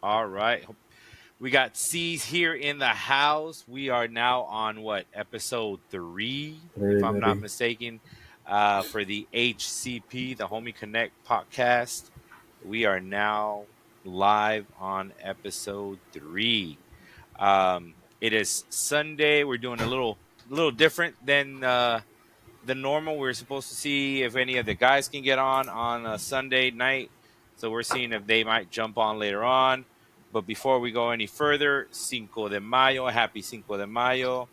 All right. We got C's here in the house. We are now on what, episode 3, if Very, I'm not very. mistaken, for the HCP, the Homie Connect podcast. We are now live on episode 3. It is Sunday. We're doing a little different than the normal. We're supposed to see if any of the guys can get on a Sunday night. So we're seeing if they might jump on later on. But before we go any further, Cinco de Mayo, happy Cinco de Mayo.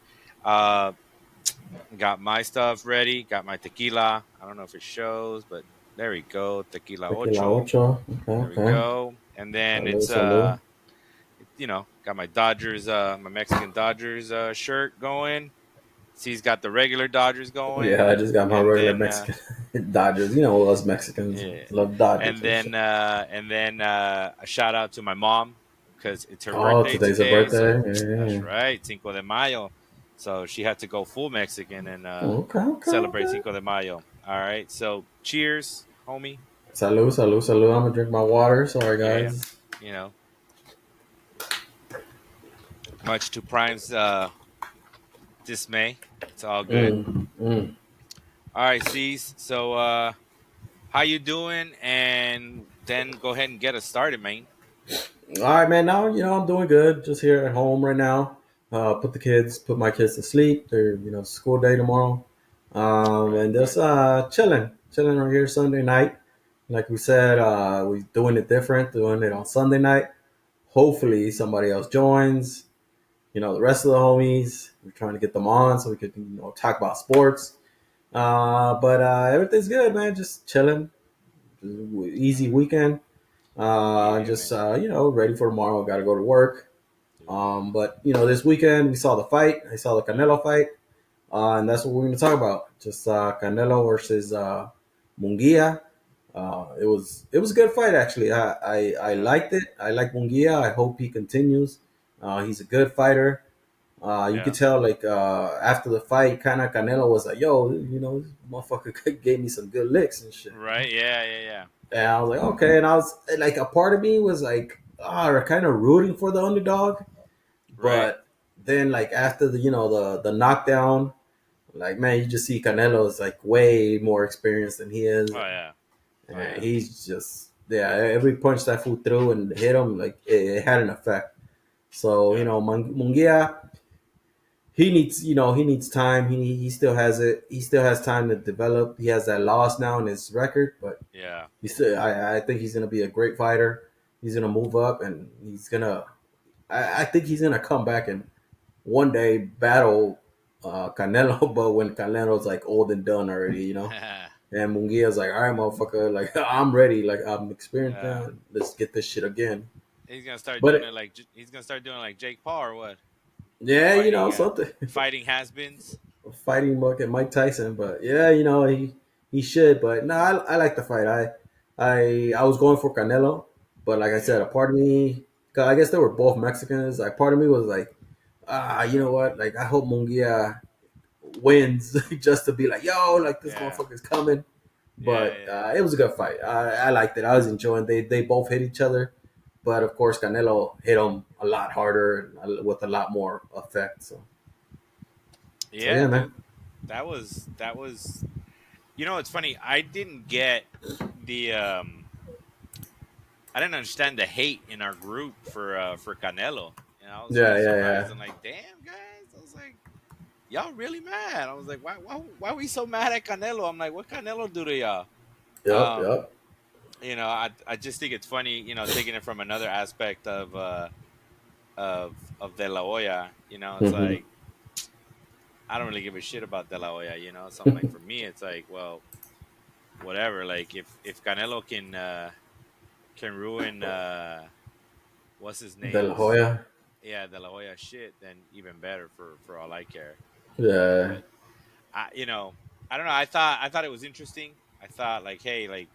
Uh, got my stuff ready. Got my tequila. I don't know if it shows, but there we go. Tequila Tequila ocho. ocho. Okay, There we okay. go. And then Salud, salud. got my Dodgers, my Mexican Dodgers shirt going. C's got the regular Dodgers Yeah, going, I just got my and regular then Mexican Dodgers. You know, us Mexicans yeah, love Dodgers and and shit. then a shout out to my mom because it's her Oh, birthday today's a today. birthday. So that's Yeah. right, Cinco de Mayo. So she had to go full Mexican and Okay, okay, celebrate okay. Cinco de Mayo. All right, so cheers, homie. Salud, salud, salud. I'm gonna drink my water. Sorry, Yeah, guys. you know, much to Prime's dismay. It's all good. Mm, mm. All right, C's. So how you doing? And then go ahead and get us started, man. All right, man. Now I'm doing good. Just here at home right now. Put my kids to sleep. They're school day tomorrow. Right, And right. just chilling right here Sunday night. Like we said, we doing it different, doing it on Sunday night. Hopefully somebody else joins. The rest of the homies. We're trying to get them on so we could talk about sports. But everything's good, man. Just chilling. Easy weekend. Yeah, Just man. ready for tomorrow. Got to go to work. But this weekend we saw the fight. I saw the Canelo fight, and that's what we're going to talk about. Just Canelo versus Munguia. It was a good fight actually. I Yeah, liked it. I like Munguia. I hope he continues. He's a good fighter. You could yeah. tell like after the fight, kind of Canelo was like, "Yo, this motherfucker gave me some good licks and shit." Right. Yeah, yeah, yeah. And I was like, okay. And I was like, a part of me was like, kind of rooting for the underdog. Right. But then, like after the knockdown, like man, you just see Canelo is like way more experienced than he is, Oh yeah. Oh and yeah. he's just yeah. Every punch that fool threw and hit him, like it had an effect. So Yeah. Mungia, he needs time. He still has it. He still has time to develop. He has that loss now in his record, but Yeah. I think he's gonna be a great fighter. He's gonna move up, and he's gonna. I think he's gonna come back and one day battle Canelo. But when Canelo's like old and done already. And Mungia's like, all right, motherfucker, like I'm ready, like I'm experienced Yeah. now. Let's get this shit again. He's gonna start But doing it like he's gonna start doing it like Jake Paul or what? yeah, Fighting, something. fighting has-beens. Fighting Mike Tyson, but yeah, he should. But no, I like the fight. I was going for Canelo, but like I said, Yeah. a part of me, 'cause I guess they were both Mexicans. Like part of me was like, you know what? Like I hope Munguia wins just to be like, yo, like this Yeah. motherfucker's coming. Yeah. But Yeah. it was a good fight. I liked it. I was enjoying. They both hit each other, but of course Canelo hit him a lot harder with a lot more effect. So Yeah, yeah, man. dude. That was. It's funny. I didn't get the. I didn't understand the hate in our group for Canelo. And I was Yeah, really yeah, surprised. yeah. I'm like, damn, guys. I was like, y'all really mad. I was like, why are we so mad at Canelo? I'm like, what Canelo do to y'all? Yep, Um, yep. I just think it's funny, taking it from another aspect of De La Hoya. It's Hmm. like I don't really give a shit about De La Hoya. So I'm like, for me, it's like, well, whatever. Like if Canelo can ruin what's his De La name's, Hoya. yeah, De La Hoya shit, then even better for all I care. Yeah. But I don't know. I thought it was interesting. I thought like, hey, like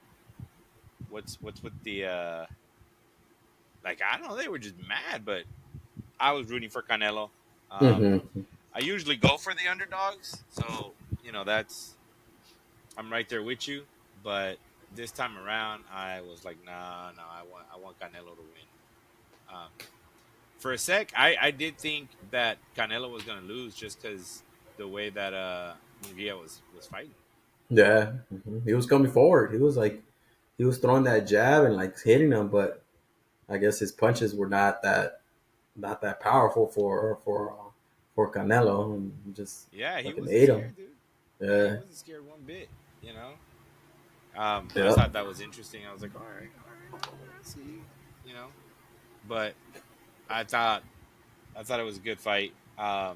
what's with the like I don't know. They were just mad, but I was rooting for Canelo. Um, Hmm. I usually go for the underdogs, so that's I'm right there with you. But this time around, I was like, nah, no, I want Canelo to win. Um, for a sec, I did think that Canelo was gonna lose just because the way that Munguia was fighting. Yeah, he was coming forward. He was like he was throwing that jab and like hitting him, but I guess his punches were not that powerful for Canelo, and he just Yeah, he fucking wasn't ate him. scared, dude. Yeah, he Yeah, wasn't scared one bit. You know, I yep. thought that was interesting. I was like, all right, I see. You know, but I thought I thought it was a good fight. I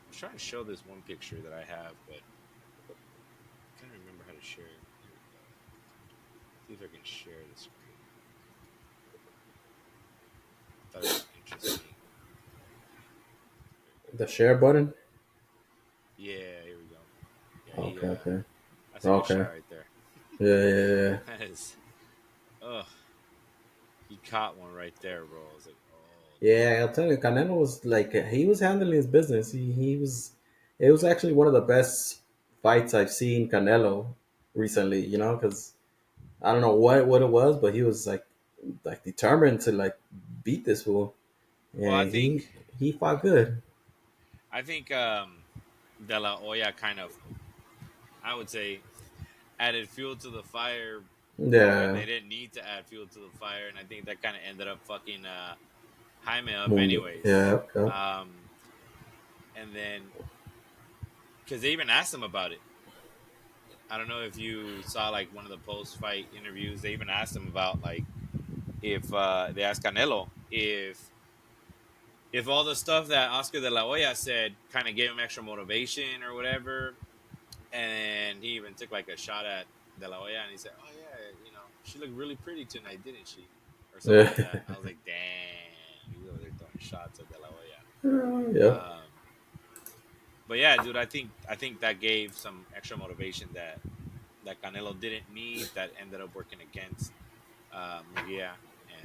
was trying to show this one picture that I have, but I can't remember how to share it. Here we go. See if I can share the screen. I thought it was interesting. There we The go. share button. Yeah, here we go. Yeah, he Okay, okay, that's a good okay. shot right there. Yeah, yeah, yeah. That is ugh. He caught one right there, bro. I was like, oh Yeah, I'll damn. tell you, Canelo was like he was handling his business. He was. It was actually one of the best fights I've seen Canelo recently. You know, because I don't know what it was, but he was like determined to like beat this fool, Well, and he fought good. I think De La Hoya kind of, I would say, added fuel to the fire when Yeah, they didn't need to add fuel to the fire, and I think that kind of ended up fucking Jaime up Munguia. anyways. Yeah, yeah, Um, and then because they even asked him about it. I don't know if you saw like one of the post-fight interviews. They even asked him about like if they asked Canelo if all the stuff that Oscar De La Hoya said kind of gave him extra motivation or whatever. And he even took like a shot at De La Hoya and he said, "Oh yeah, you know, she looked really pretty tonight, didn't she?" Or something like that. I was like, "Damn, he was over there throwing shots at De La yeah, yep. Hoya." But yeah, dude, I think that gave some extra motivation that Canelo didn't need that ended up working against Munguia,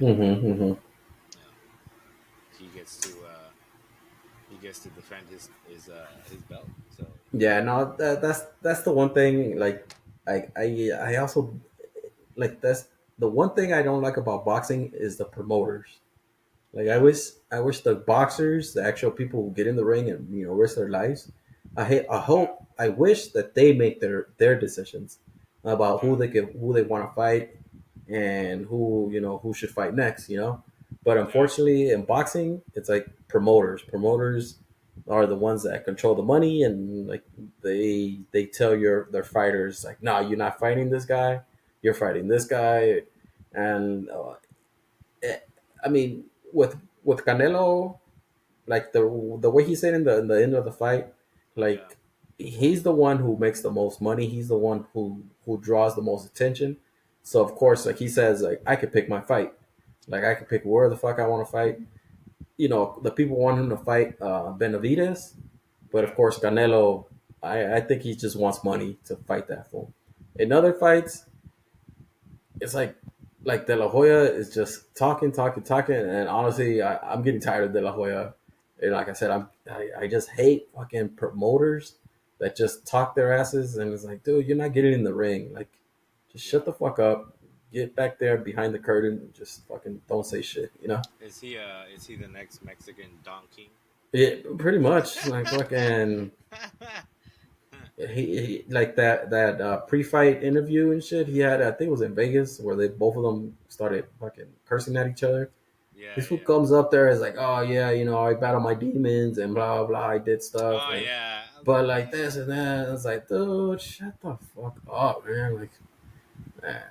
and Mm-hmm. you know he gets to defend his belt. So Yeah, no, that's the one thing. Like, I also like that's the one thing I don't like about boxing is the promoters. Like yeah, I wish the boxers, the actual people who get in the ring and risk their lives. I yeah, hope, I wish that they make their decisions about yeah, who they want to fight and who should fight next. But yeah, unfortunately, in boxing, it's like promoters. Promoters are the ones that control the money, and like they tell their fighters like, no, you're not fighting this guy. You're fighting this guy, and eh, I mean, with Canelo, like the way he said in the end of the fight, yeah, like he's the one who makes the most money. He's the one who draws the most attention. So of course, like he says, like I could pick my fight. Like I could pick where the fuck I want to fight. The people want him to fight Benavides, but of yeah, course Canelo, I think he just wants money to fight that fool. In other fights, it's like De La Hoya is just talking, talking, talking, and honestly, I'm getting tired of De La Hoya. And like I said, I just hate fucking promoters that just talk their asses, and it's like, dude, you're not getting in the ring. Like, just shut yeah. the fuck up, get back there behind the curtain, and just fucking don't say shit. Is he the next Mexican Don King? Yeah, pretty much. Like fucking, like that pre-fight interview and shit he had. I think it was in Vegas where they both of them started fucking cursing at each other. Yeah, This fool yeah. comes up there is like, oh yeah, I battle my demons and blah blah. I did stuff, Oh and yeah. I was but like, like this and damn. that. I was like, dude, shut the fuck up, man. Like,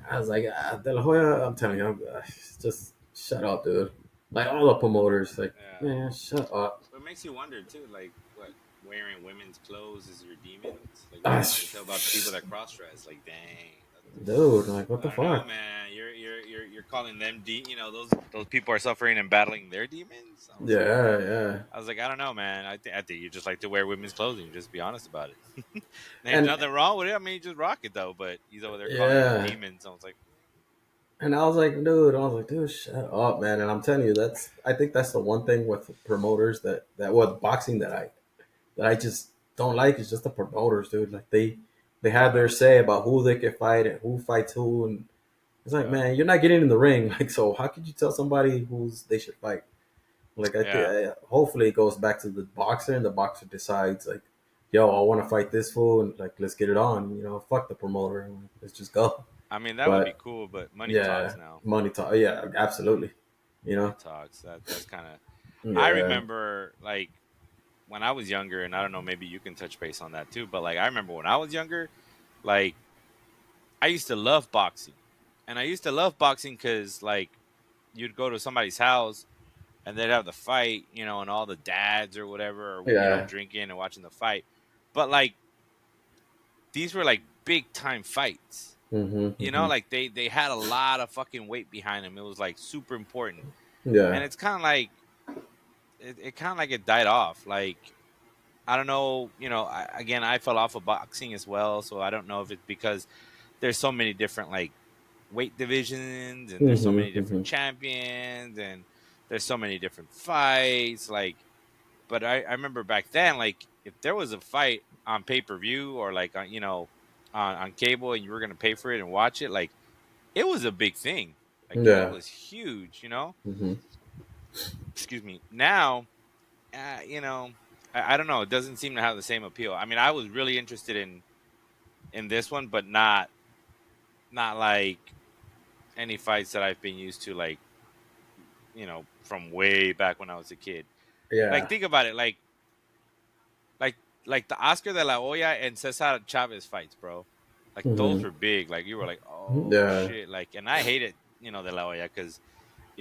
I was like, De La Hoya, I'm telling you, just shut up, dude. Like all the promoters, like, Yeah. man, shut up. But it makes you wonder too, like what wearing women's clothes is your demons? Like Ah, what about the people that cross dress? Like dang. dude, like what I the don't know, fuck? man. You're calling them those people are suffering and battling their demons. Yeah, yeah, I was like, I don't know, man. I think you just like to wear women's clothing. Just be honest about it. There's and nothing wrong with it. I mean, just rock it though. But he's over there calling them yeah. demons. I was like, And I was like, dude, shut up, man. And I'm telling you, I think that's the one thing with promoters that with boxing that I just don't like is just the promoters, dude. Like they have yeah, their say about who they can fight and who fights who, and It's like, Yeah. man, you're not getting in the ring. Like, so how could you tell somebody who's they should fight? Like, I think Yeah. hopefully it goes back to the boxer, and the boxer decides like, yo, I want to fight this fool, and like, let's get it on. Fuck the promoter, and let's just go. I mean, that would be But cool, but money talks yeah, now. money talk. Yeah, absolutely. You Money know. talks. That's kind of. I Yeah. remember like when I was younger, and I don't know, maybe you can touch base on that too. But like, I remember when I was younger, like I used to love boxing, and I used to love boxing because like you'd go to somebody's house and they'd have the fight, and all the dads or whatever, or Yeah. drinking and watching the fight. But like these were like big time fights. Mhm. Mhm. Like they had a lot of fucking weight behind them. It was like super important. And Yeah. it's kind of like it kind of like it died off. Like I don't know, again, I fell off of boxing as well, so I don't know if it's because there's so many different like weight divisions and there's so Mhm. many different Mhm. champions and there's so many different fights like but I remember back then like if there was a fight on pay-per-view or like on on cable and you were going to pay for it and watch it like it was a big thing. Like it Yeah. was huge. Mhm. Excuse me. Now, I don't know. It doesn't seem to have the same appeal. I mean, I was really interested in this one, but not like any fights that I've been used to, like from way back when I was a kid. Like, Yeah. think about it, like like the Oscar de la Hoya and Cesar Chavez fights, bro. Like those Mhm. were big. Like you were like, oh Yeah. shit. Like, and I hated de la Hoya because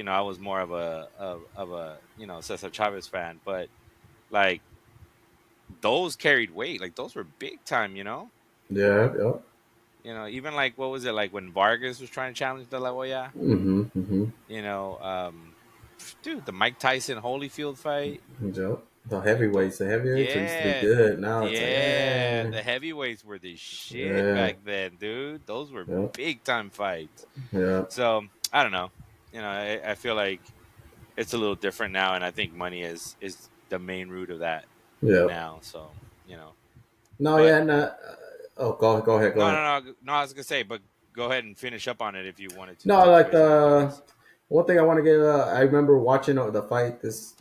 I was more of a Cesar Chavez fan, but like those carried weight. Like those were big time. Yeah. Yep. Even like what was it like when Vargas was trying to challenge De La Hoya? Mhm. Mhm. You know, dude, the Mike Tyson Holyfield fight. Yep. Like The heavyweights used to be yeah, good. Now it's like, yeah, the heavyweights were the shit yeah, back then, dude. Those were yeah, big time fights. yeah, So I don't know. I feel like it's a little different now, and I think money is the main root of that yeah. now. So No, but yeah, no. Oh, go no, ahead. no, no, no. I was gonna say, but go ahead and finish up on it if you wanted to No, touch like base on anything else. one thing I want to get. I remember watching the fight. This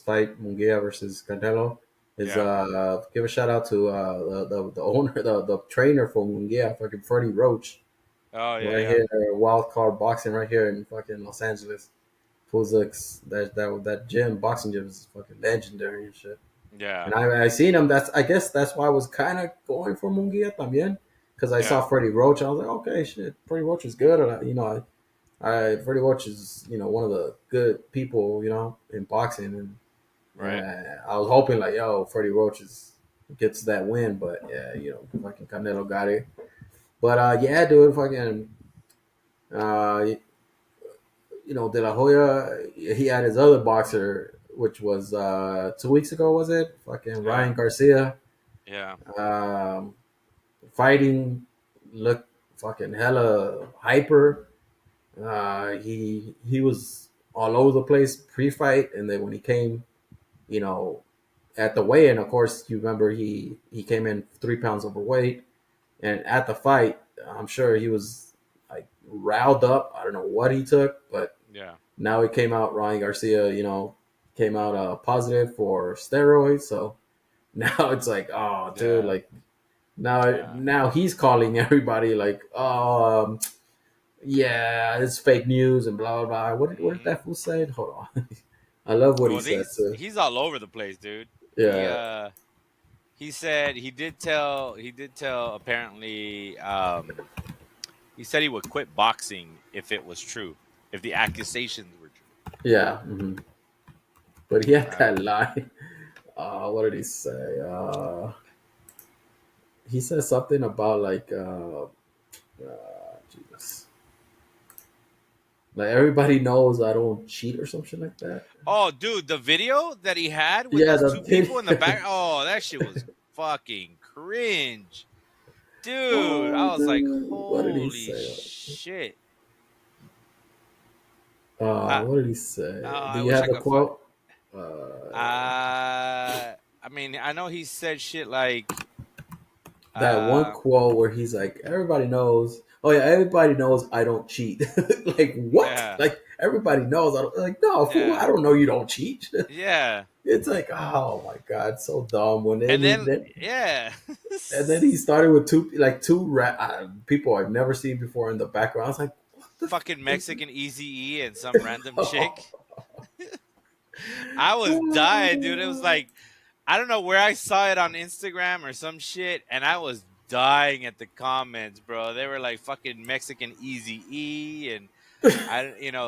fight, Munguia versus Canelo, is Yeah. give a shout out to the owner, the trainer for Munguia, fucking Freddie Roach, Oh yeah, right yeah, here, wild card boxing right here in fucking Los Angeles. Fools looks that gym, boxing gym is fucking legendary and shit. yeah, And I seen him. I guess that's why I was kind of going for Munguia también, because I saw yeah. Freddie Roach. I was like, okay, shit, Freddie Roach is good. Freddie Roach is one of the good people in boxing, and Right. I was hoping like, yo, Freddie Roach gets that win, but yeah, fucking Canelo got it. But yeah, dude, fucking uh, De La Hoya, he had his other boxer, which was 2 weeks ago, was it? Fucking Yeah, Ryan Garcia. yeah, Um, Fighting looked fucking hella hyper. He was all over the place pre-fight, and then when he came, you know, at the weigh-in, of course, you remember he came in 3 pounds overweight, and at the fight, I'm sure he was like riled up. I don't know what he took, but yeah, now he came out. Ryan Garcia, came out positive for steroids, so now it's like, oh, dude, yeah, like now yeah. now he's calling everybody like, oh, yeah, it's fake news and blah blah blah. What did hmm that fool say? Hold on, I love what he Well, said too. he's all over the place, dude. He Yeah, uh he said he did tell apparently he said he would quit boxing if it was true, if the accusations were true. yeah, but he had Uh, that line. What did he say? He said something about like, Jesus, like everybody knows I don't cheat or something like that. oh, dude, the video that he had with Yeah, those the two people in the video. back. Oh, that shit was fucking cringe. Dude, Oh, I was like, dude, what did he holy say? shit. Uh, What did he say? Do I you wish have I the could find. quote? Uh, I mean, I know he said shit like, that one uh, quote where he's like, everybody knows. oh yeah, everybody knows I don't cheat. Like what? Yeah, Like everybody knows I don't. Like no, fool, I yeah, don't know you don't cheat. yeah. It's like oh my god, so dumb. When And then he then then yeah, and then he started with people I've never seen before in the background. I was like, what the fucking fuck is Mexican Easy E and some random chick. this? I was dying, dude. It was like I don't know where I saw it on Instagram or some shit, and I was dying at the comments, bro. They were like fucking Mexican Easy E and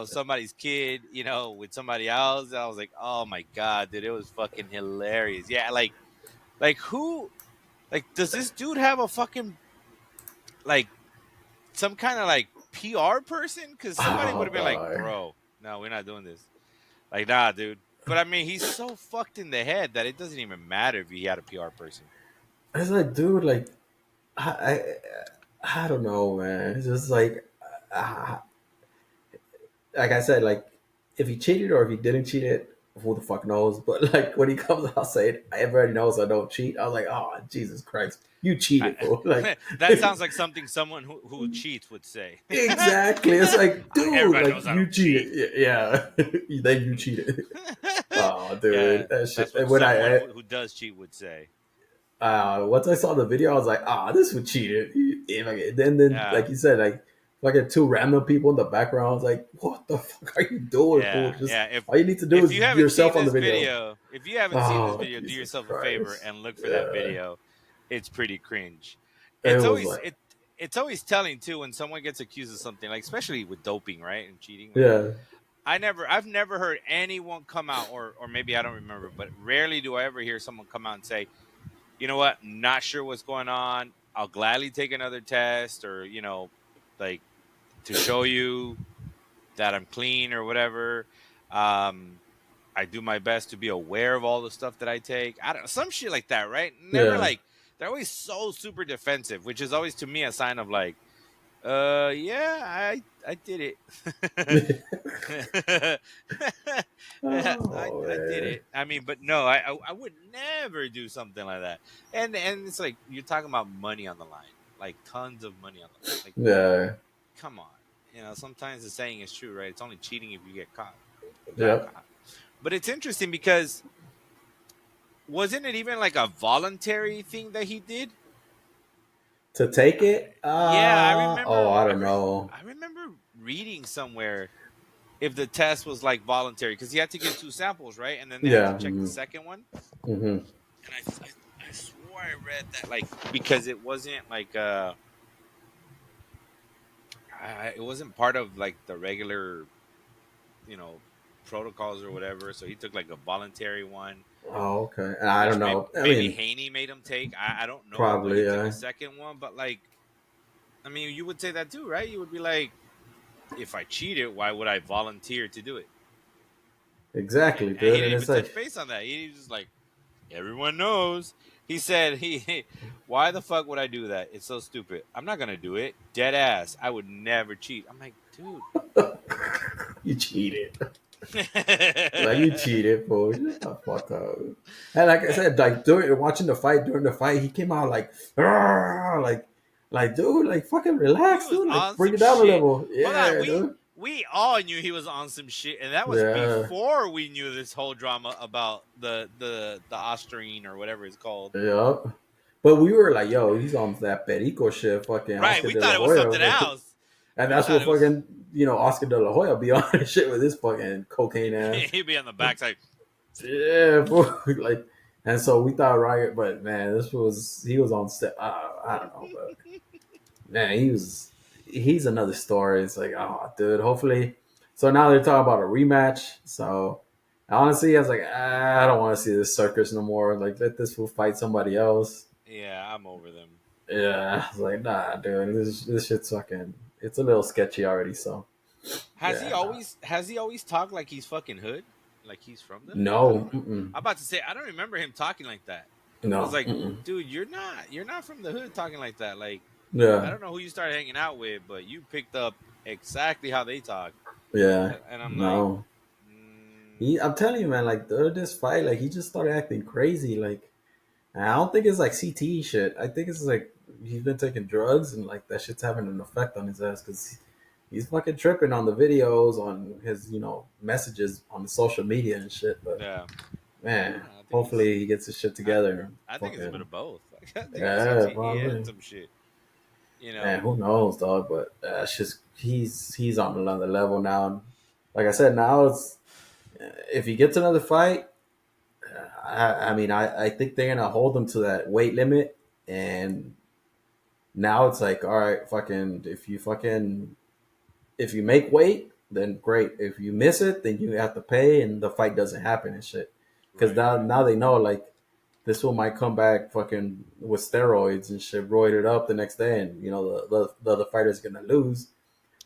somebody's kid, with somebody else. And I was like, oh my god, dude, it was fucking hilarious. Yeah, like who, like, does this dude have a fucking like some kind of like PR person? Because somebody would Oh have been like, god. bro, no, we're not doing this. Like, nah, dude. But I mean, he's so fucked in the head that it doesn't even matter if he had a PR person. It's like, dude, like I I don't know, man. It's just uh, like I said, like if he cheated or if he didn't cheat it, who the fuck knows? But like when he comes out saying everybody knows I don't cheat, I was like, oh Jesus Christ, you cheated, bro. Like That sounds like something someone who cheats would say. exactly. It's like, dude, Everybody like knows I you don't cheat. cheated. Yeah. Then you cheated. Oh, Yeah, dude, that shit. that's what And when someone who does cheat would say. once I saw the video, I was like, ah, this would cheat it. Then, Yeah, like you said, like two random people in the background. I was like, what the fuck are you doing, fool? yeah, Just yeah. all you need to do If is you haven't seen yourself on the this video. video, if you haven't seen this Oh, video, do Jesus yourself a favor Christ. and look for that Yeah. video. It's pretty cringe. It It's was always like, it's always telling too when someone gets accused of something, like especially with doping, right, and cheating, whatever. yeah. I've never heard anyone come out, or maybe I don't remember, but rarely do I ever hear someone come out and say, you know what, not sure what's going on. I'll gladly take another test, or like to show you that I'm clean or whatever. Um, I do my best to be aware of all the stuff that I take. I don't know, some shit like that, right? Never Yeah. like they're always so super defensive, which is always to me a sign of like, yeah, I did it. Oh, I did man. it. I mean, but no, I would never do something like that. And it's like you're talking about money on the line, like tons of money on the line. Like, Yeah. come on. Sometimes the saying is true, right? It's only cheating if you get caught. You got Yep. caught. But it's interesting because wasn't it even like a voluntary thing that he did? To take it? Yeah, Oh, I don't know. I remember reading somewhere if the test was like voluntary because he had to get two samples, right? And then they had to Yeah. check the second one. Hmm. And I swore I read that like because it wasn't like it wasn't part of like the regular you know protocols or whatever. So he took like a voluntary one, Oh, okay. I don't which know. I maybe mean, Haney made him take. I don't know, but probably, he took a yeah. second one. But like, I mean, you would say that too, right? You would be like, if I cheated, why would I volunteer to do it? Exactly, And he dude. And didn't it's even touch like, base on that. He was just like, everyone knows. He said, why the fuck would I do that? It's so stupid. I'm not gonna do it. Dead ass. I would never cheat. I'm like, dude. you cheated. Like, you cheated, fool. Shut the fuck up. And like I said, like, during the fight, he came out like, "Argh!" like, dude, like, fucking He relax, was dude. Like, on bring some it down a shit. level. Hold on, Yeah, dude. we all knew he was on some shit, and that was Yeah. before we knew this whole drama about the Austrian or whatever it's called. Yeah. But we were like, yo, he's on that Perico shit, fucking Right, Oscar we de la thought it was something Hoya. else. And We that's thought what it was fucking, Oscar de la Hoya be on this shit with his fucking cocaine ass. he'd be on the backside. Yeah, fool. Like, and so we thought Riot, but man, he was on step. I don't know, but man, he's another story. It's like, oh, dude, hopefully. So now they're talking about a rematch. So honestly, I was like, I don't want to see this circus no more. Like, let this fool fight somebody else. Yeah, I'm over them. Yeah, I was like, nah, dude, this shit's fucking. It's a little sketchy already. So yeah, nah. Has he always talked like he's fucking hood? Like he's from the hood? I No, don't mm-mm. I'm about to say I don't remember him talking like that. I was No, like, mm-mm. dude, you're not from the hood talking like that. Like I Yeah, don't know who you started hanging out with, but you picked up exactly how they talk. yeah, And I'm like, no. mm, I'm telling you, man. Like during this fight, like he just started acting crazy. Like, and I don't think it's like CTE shit. I think it's like he's been taking drugs and like that shit's having an effect on his ass because he's fucking tripping on the videos on his messages on the social media and shit. But Yeah. man, I think it's. hopefully he gets his shit I together. And I think it's a bit fucking of both. Like, I think it seems yeah, he hidden probably. some shit. You Man, know. who knows, dog? But it's just he's on another level now. And like I said, now it's if he gets another fight, I mean, I think they're gonna hold him to that weight limit, and now it's like, all right, if you make weight, then great. If you miss it, then you have to pay, and the fight doesn't happen and shit. Because Right. Right. now they know like this one might come back fucking with steroids and shit, roided up the next day, and the other fighter's gonna lose.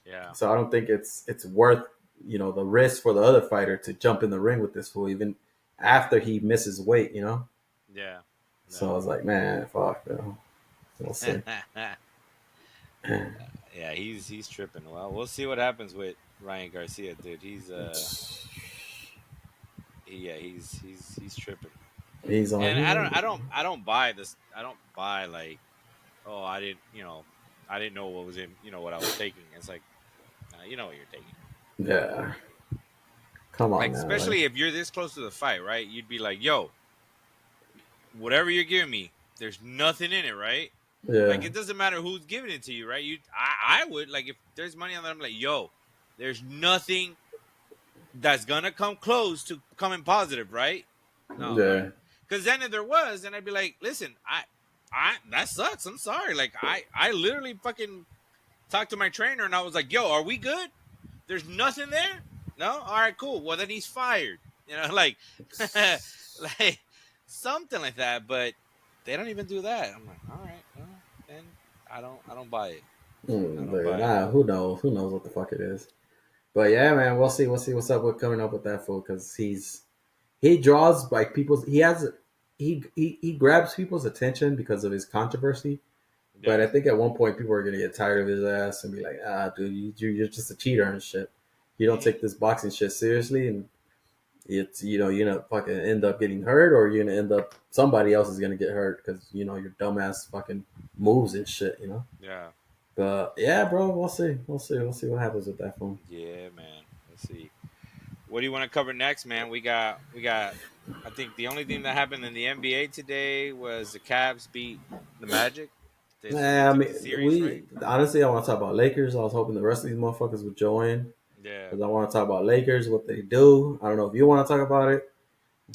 Yeah. So I don't think it's worth the risk for the other fighter to jump in the ring with this fool even after he misses weight. Yeah. So I was like, man, fuck, we'll see. Yeah. He's tripping. Well, we'll see what happens with Ryan Garcia, dude. Yeah, he's tripping. He's on. And I don't buy this. I don't buy like, oh, I didn't know what was in, what I was taking. It's like, you know what you're taking. Yeah, come on Like, now, like, especially if you're this close to the fight, right? You'd be like, yo, whatever you're giving me, there's nothing in it, right? yeah, Like, it doesn't matter who's giving it to you, right? I would like, if there's money on that, I'm like, yo, there's nothing that's gonna come close to coming positive, right? No, all right. yeah. Because then if there was, then I'd be like, listen, I that sucks. I'm sorry. Like, I literally fucking talked to my trainer and I was like, yo, are we good? There's nothing there? No? All right, cool. Well, then he's fired. Like, like something like that. But they don't even do that. I'm like, all right, well, then I don't buy it. I don't But buy it. nah, who knows? Who knows what the fuck it is? But yeah, man, we'll see. We'll see what's up with coming up with that fool because he draws like people's. He grabs people's attention because of his controversy. But Yeah. I think at one point people are gonna get tired of his ass and be like, dude, you're just a cheater and shit. You don't Mm-hmm. take this boxing shit seriously, and it's you're gonna fucking end up getting hurt, or you're gonna end up somebody else is gonna get hurt because your dumbass fucking moves and shit. Yeah. But yeah, bro, we'll see what happens with that phone. Yeah, man. Let's see. What do you want to cover next, man? We got. I think the only thing that happened in the NBA today was the Cavs beat the Magic. They Nah, I took mean, the series, right? we honestly, I want to talk about Lakers. I was hoping the rest of these motherfuckers would join Yeah. because I want to talk about Lakers, what they do. I don't know if you want to talk about it,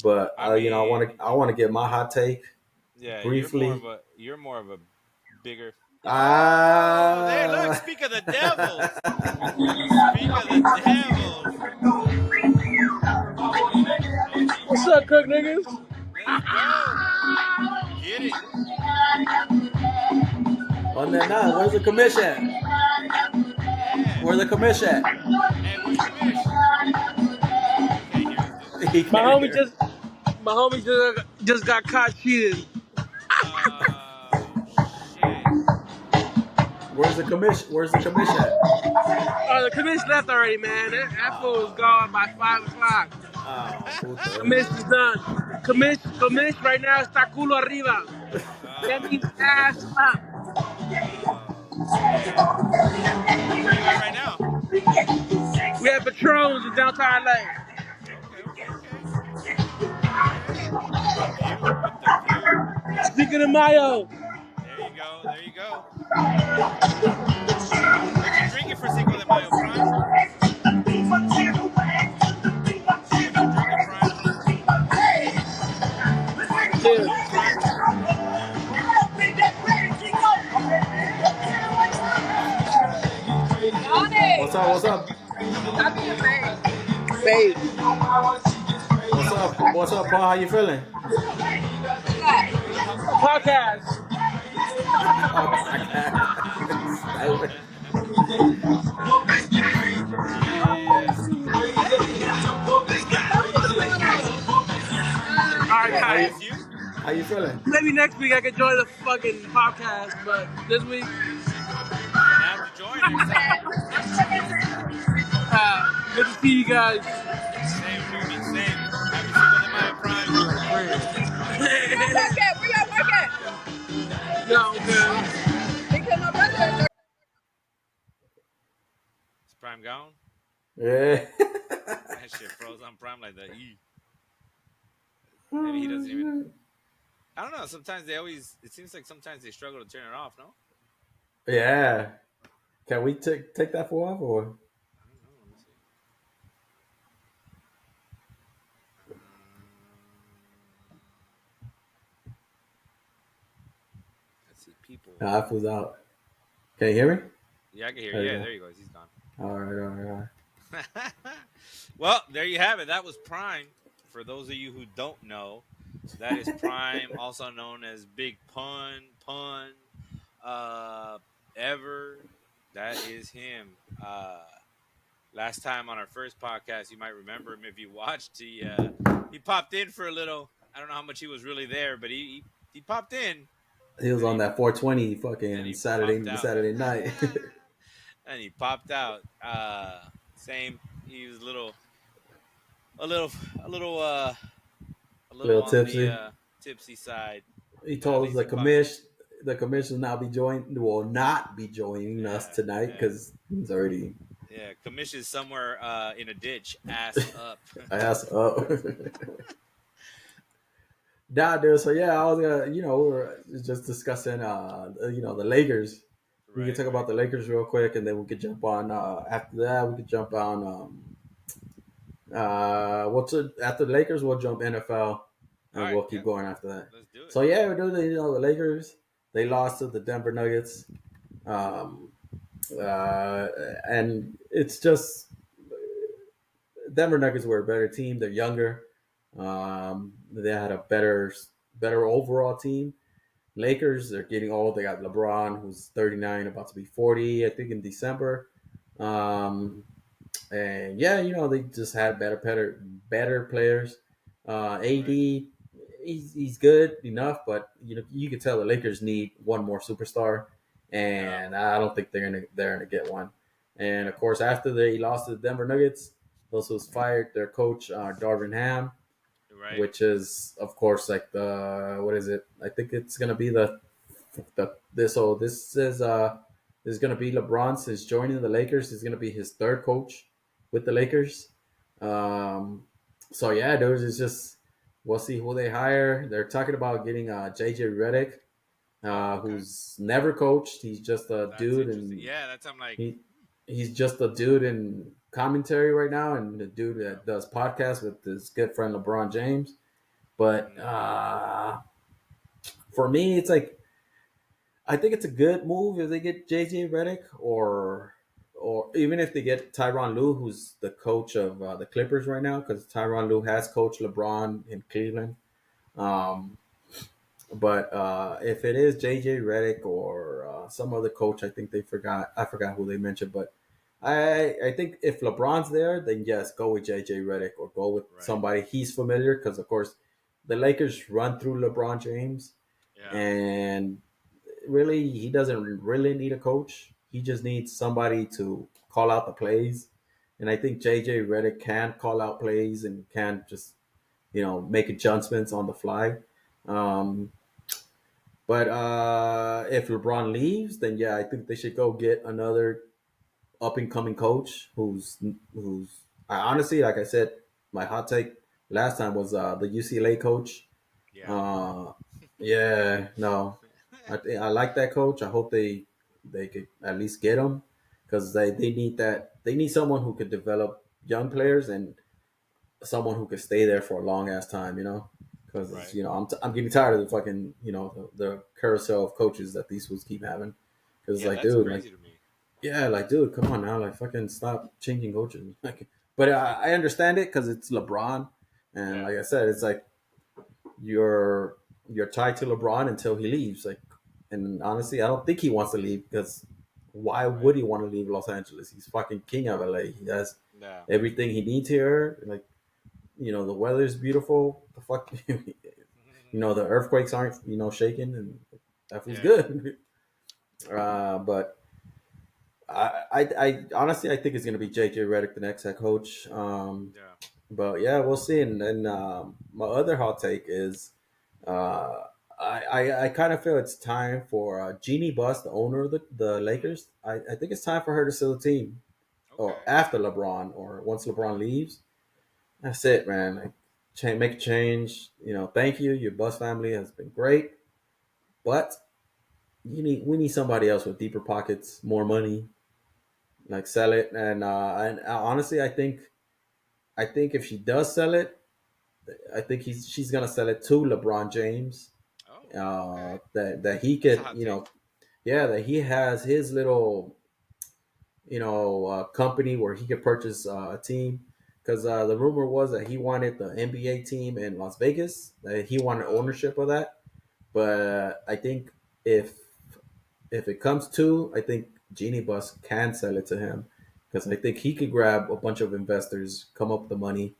but I I want to mean, I want to get my hot take yeah. briefly. You're more of a bigger. Oh, there! Look, Ah, speak of the Devils. Speak of the Devils. What's up, cook niggas? Let's go. Get it. on that nine, where's the commission? Yeah. Where's the commission? Hey, where's Kamish? He can't hear us, dude. He My can't homie hear. just got caught cheating. Oh shit. Where's the commission? Where's the commission? The commission left already, man. That fool was Oh, gone by 5 o'clock. oh, puta. Commission is done. Commission right now está culo arriba. That Oh means ass up. oh shit. Where you at right now? We have patrons in downtown LA. Okay, okay, okay. All right. With the view, with the view. Cinco de Mayo. There you go. There you go. What you drinking for Cinco de Mayo, Prime? What you drinking, Prime? Dude. Salute, Prime. What's up? What's up? Babe. What's up? What's up, Paul? How you feeling? Podcast. Oh, Yeah. Alright, how guys. you Just you? how you feeling? Maybe next week I can join the fucking podcast, but this week, You're gonna have to join next time. good to see you guys. Same, homie. Same. Happy Cinco de Mayo, Prime. No, good. Prime gone? Yeah. That shit froze on Prime like the E. Maybe he Oh, doesn't even. shit. I don't know. Sometimes they always. It seems like sometimes they struggle to turn it off. No. Yeah. Can we take that for off or? I don't know. Let me see. Let's see. People. Nah, I was out. Can you hear me? Yeah, I can hear. There you Yeah, go. there you go. He's gone. All right, all right, all right. Well, there you have it. That was Prime. For those of you who don't know, that is Prime, also known as Big Pun, uh, Ever. That is him. Last time on our first podcast, you might remember him if you watched. He popped in for a little. I don't know how much he was really there, but he popped in He was and on that 420 then fucking he popped Saturday out. Saturday night. And he popped out. Same. He was a little, a little, a A little little on the tipsy. tipsy side, He but at told us least he popped in. the commission now be join will not be joining us Yeah, tonight yeah, because he's already yeah. Commission's somewhere in a ditch, ass up. ass up. Nah, dude. So yeah, I was gonna, we were just discussing, the Lakers. We could Right, talk about right. the Lakers real quick, and then we could jump on. After that, we could jump on. What's it after the Lakers? We'll jump NFL, All and right, we'll keep yeah. going after that. Let's do it. So yeah, we're doing the Lakers. They lost to the Denver Nuggets, um, and it's just Denver Nuggets were a better team. They're younger. They had a better overall team. Lakers, they're getting old. They got LeBron, who's 39, about to be 40, I think, in December. Um, and yeah, they just had better players. Right. AD, he's good enough, but you can tell the Lakers need one more superstar, Yeah, and I don't think they're gonna get one. And of yeah. course, after they lost to the Denver Nuggets, those was fired their coach, Darvin Ham, Right. which is of course like the what is it? I think it's gonna be the this so this is gonna be LeBron since joining the Lakers. Is gonna be his third coach with the Lakers. So yeah, those is just we'll see who they hire. They're talking about getting JJ Redick, Oh, okay. who's never coached. He's just a That's dude, interesting. and Yeah, that's I'm like, he he's just a dude in commentary right now, and the dude yeah. that does podcasts with his good friend LeBron James. But Mm, for me, it's like I think it's a good move if they get JJ Redick, or even if they get Tyronn Lue, who's the coach of the Clippers right now, because Tyronn Lue has coached LeBron in Cleveland. Um, but if it is JJ Redick or some other coach, I think I forgot who they mentioned, but I think if LeBron's there, then yes, go with JJ Redick or go with right. somebody he's familiar, because of course the Lakers run through LeBron James, Yeah. and really he doesn't really need a coach. He just needs somebody to call out the plays, and I think JJ Redick can call out plays and can just make adjustments on the fly. Um, but if LeBron leaves, then yeah, I think they should go get another up and coming coach who's I honestly, like I said, my hot take last time was the UCLA coach. Yeah. Uh, yeah, no, I like that coach. I hope they could at least get him, because they need that. They need someone who could develop young players and someone who could stay there for a long ass time. Because Right. I'm getting tired of the fucking the carousel of coaches that these fools keep having. Because it's Yeah, like, that's dude, like, crazy to me. yeah, like, dude, come on now, like, fucking stop changing coaches. Like, but I understand it because it's LeBron, and Yeah. like I said, it's like you're you're tied to LeBron until he leaves. Like, and honestly, I don't think he wants to leave, because why Right. would he want to leave Los Angeles? He's fucking king of LA. He has Yeah. everything he needs here. Like, the weather is beautiful. The fuck, the earthquakes aren't shaking, and that feels Yeah. good. But I honestly I think it's gonna be JJ Redick, the next head coach. Yeah. But yeah, we'll see. And then my other hot take is, uh, I kind of feel it's time for Jeannie Buss, the owner of the Hmm. Lakers. I think it's time for her to sell the team. or Okay. after LeBron or once LeBron leaves. That's it, man. Like, make a change. Thank you. Your Bus family has been great, but we need somebody else with deeper pockets, more money. Like sell it, and honestly, I think if she does sell it, I think she's gonna sell it to LeBron James. Oh, okay. That he That's a could, hot take. yeah, that he has his little, company where he could purchase a team. Because the rumor was that he wanted the NBA team in Las Vegas. That he wanted Oh, ownership of that. But I think if if it comes to, I think Genie Bus can sell it to him because I think he could grab a bunch of investors, come up with the money,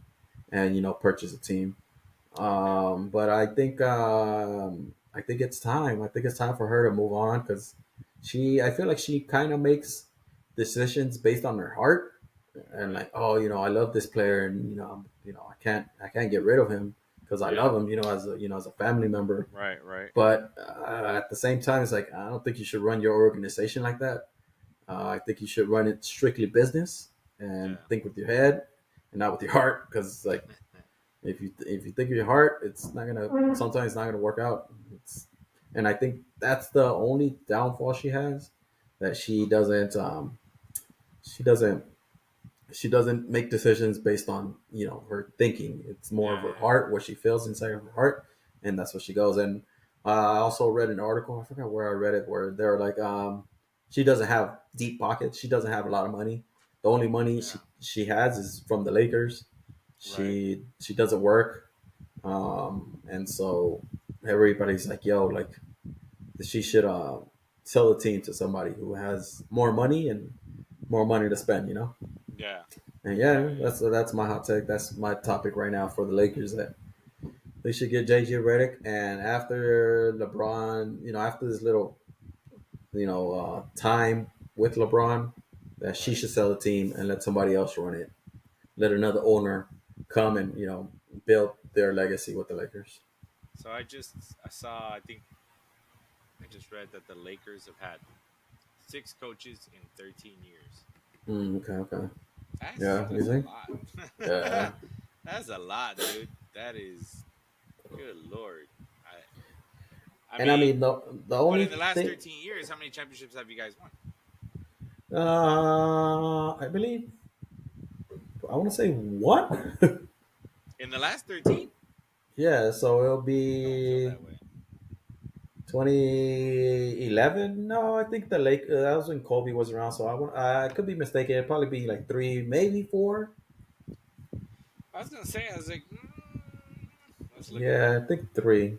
and purchase a team. okay. But I think it's time. I think it's time for her to move on because I feel like she kind of makes decisions based on her heart and Right. like, oh, I love this player, and I can't get rid of him because I Yeah. love him, as a family member. Right. Right. But at the same time, it's like I don't think you should run your organization like that. I think you should run it strictly business and Yeah. think with your head and not with your heart because like if you think of your heart, it's not gonna. Sometimes it's not gonna work out. And I think that's the only downfall she has, that she doesn't she doesn't make decisions based on her thinking. It's more of Yeah. her Yeah. heart, what she feels inside of her heart, and that's what she goes. And I also read an article. I forgot where I read it, where they're like, she doesn't have deep pockets. She doesn't have a lot of money. The only money Yeah. she has is from the Lakers. Right. She doesn't work, and so everybody's like, "Yo, like she should sell the team to somebody who has more money and more money to spend." Yeah. And Yeah. yeah, Yeah. that's my hot take. That's my topic right now for the Lakers. That they should get JJ Redick, and after LeBron, after this little, time with LeBron, that she Right. should sell the team and let somebody else run it. Let another owner come and build their legacy with the Lakers. So I saw. I think I just read that the Lakers have had six coaches in 13 years. Okay, okay, That's yeah, you that's a think? lot. Yeah, That's a lot, dude. That is good lord. I and I mean, mean the but only in the last thing, 13 years, how many championships have you guys won? I believe I want to say one. In the last 13? Yeah, so it'll Don't feel be that way. 2011. No, I think the Lake that was when Kobe was around. So I could be mistaken. It'd probably be like three, maybe four. I was gonna say, I was like, let's look it up. Yeah, I think three.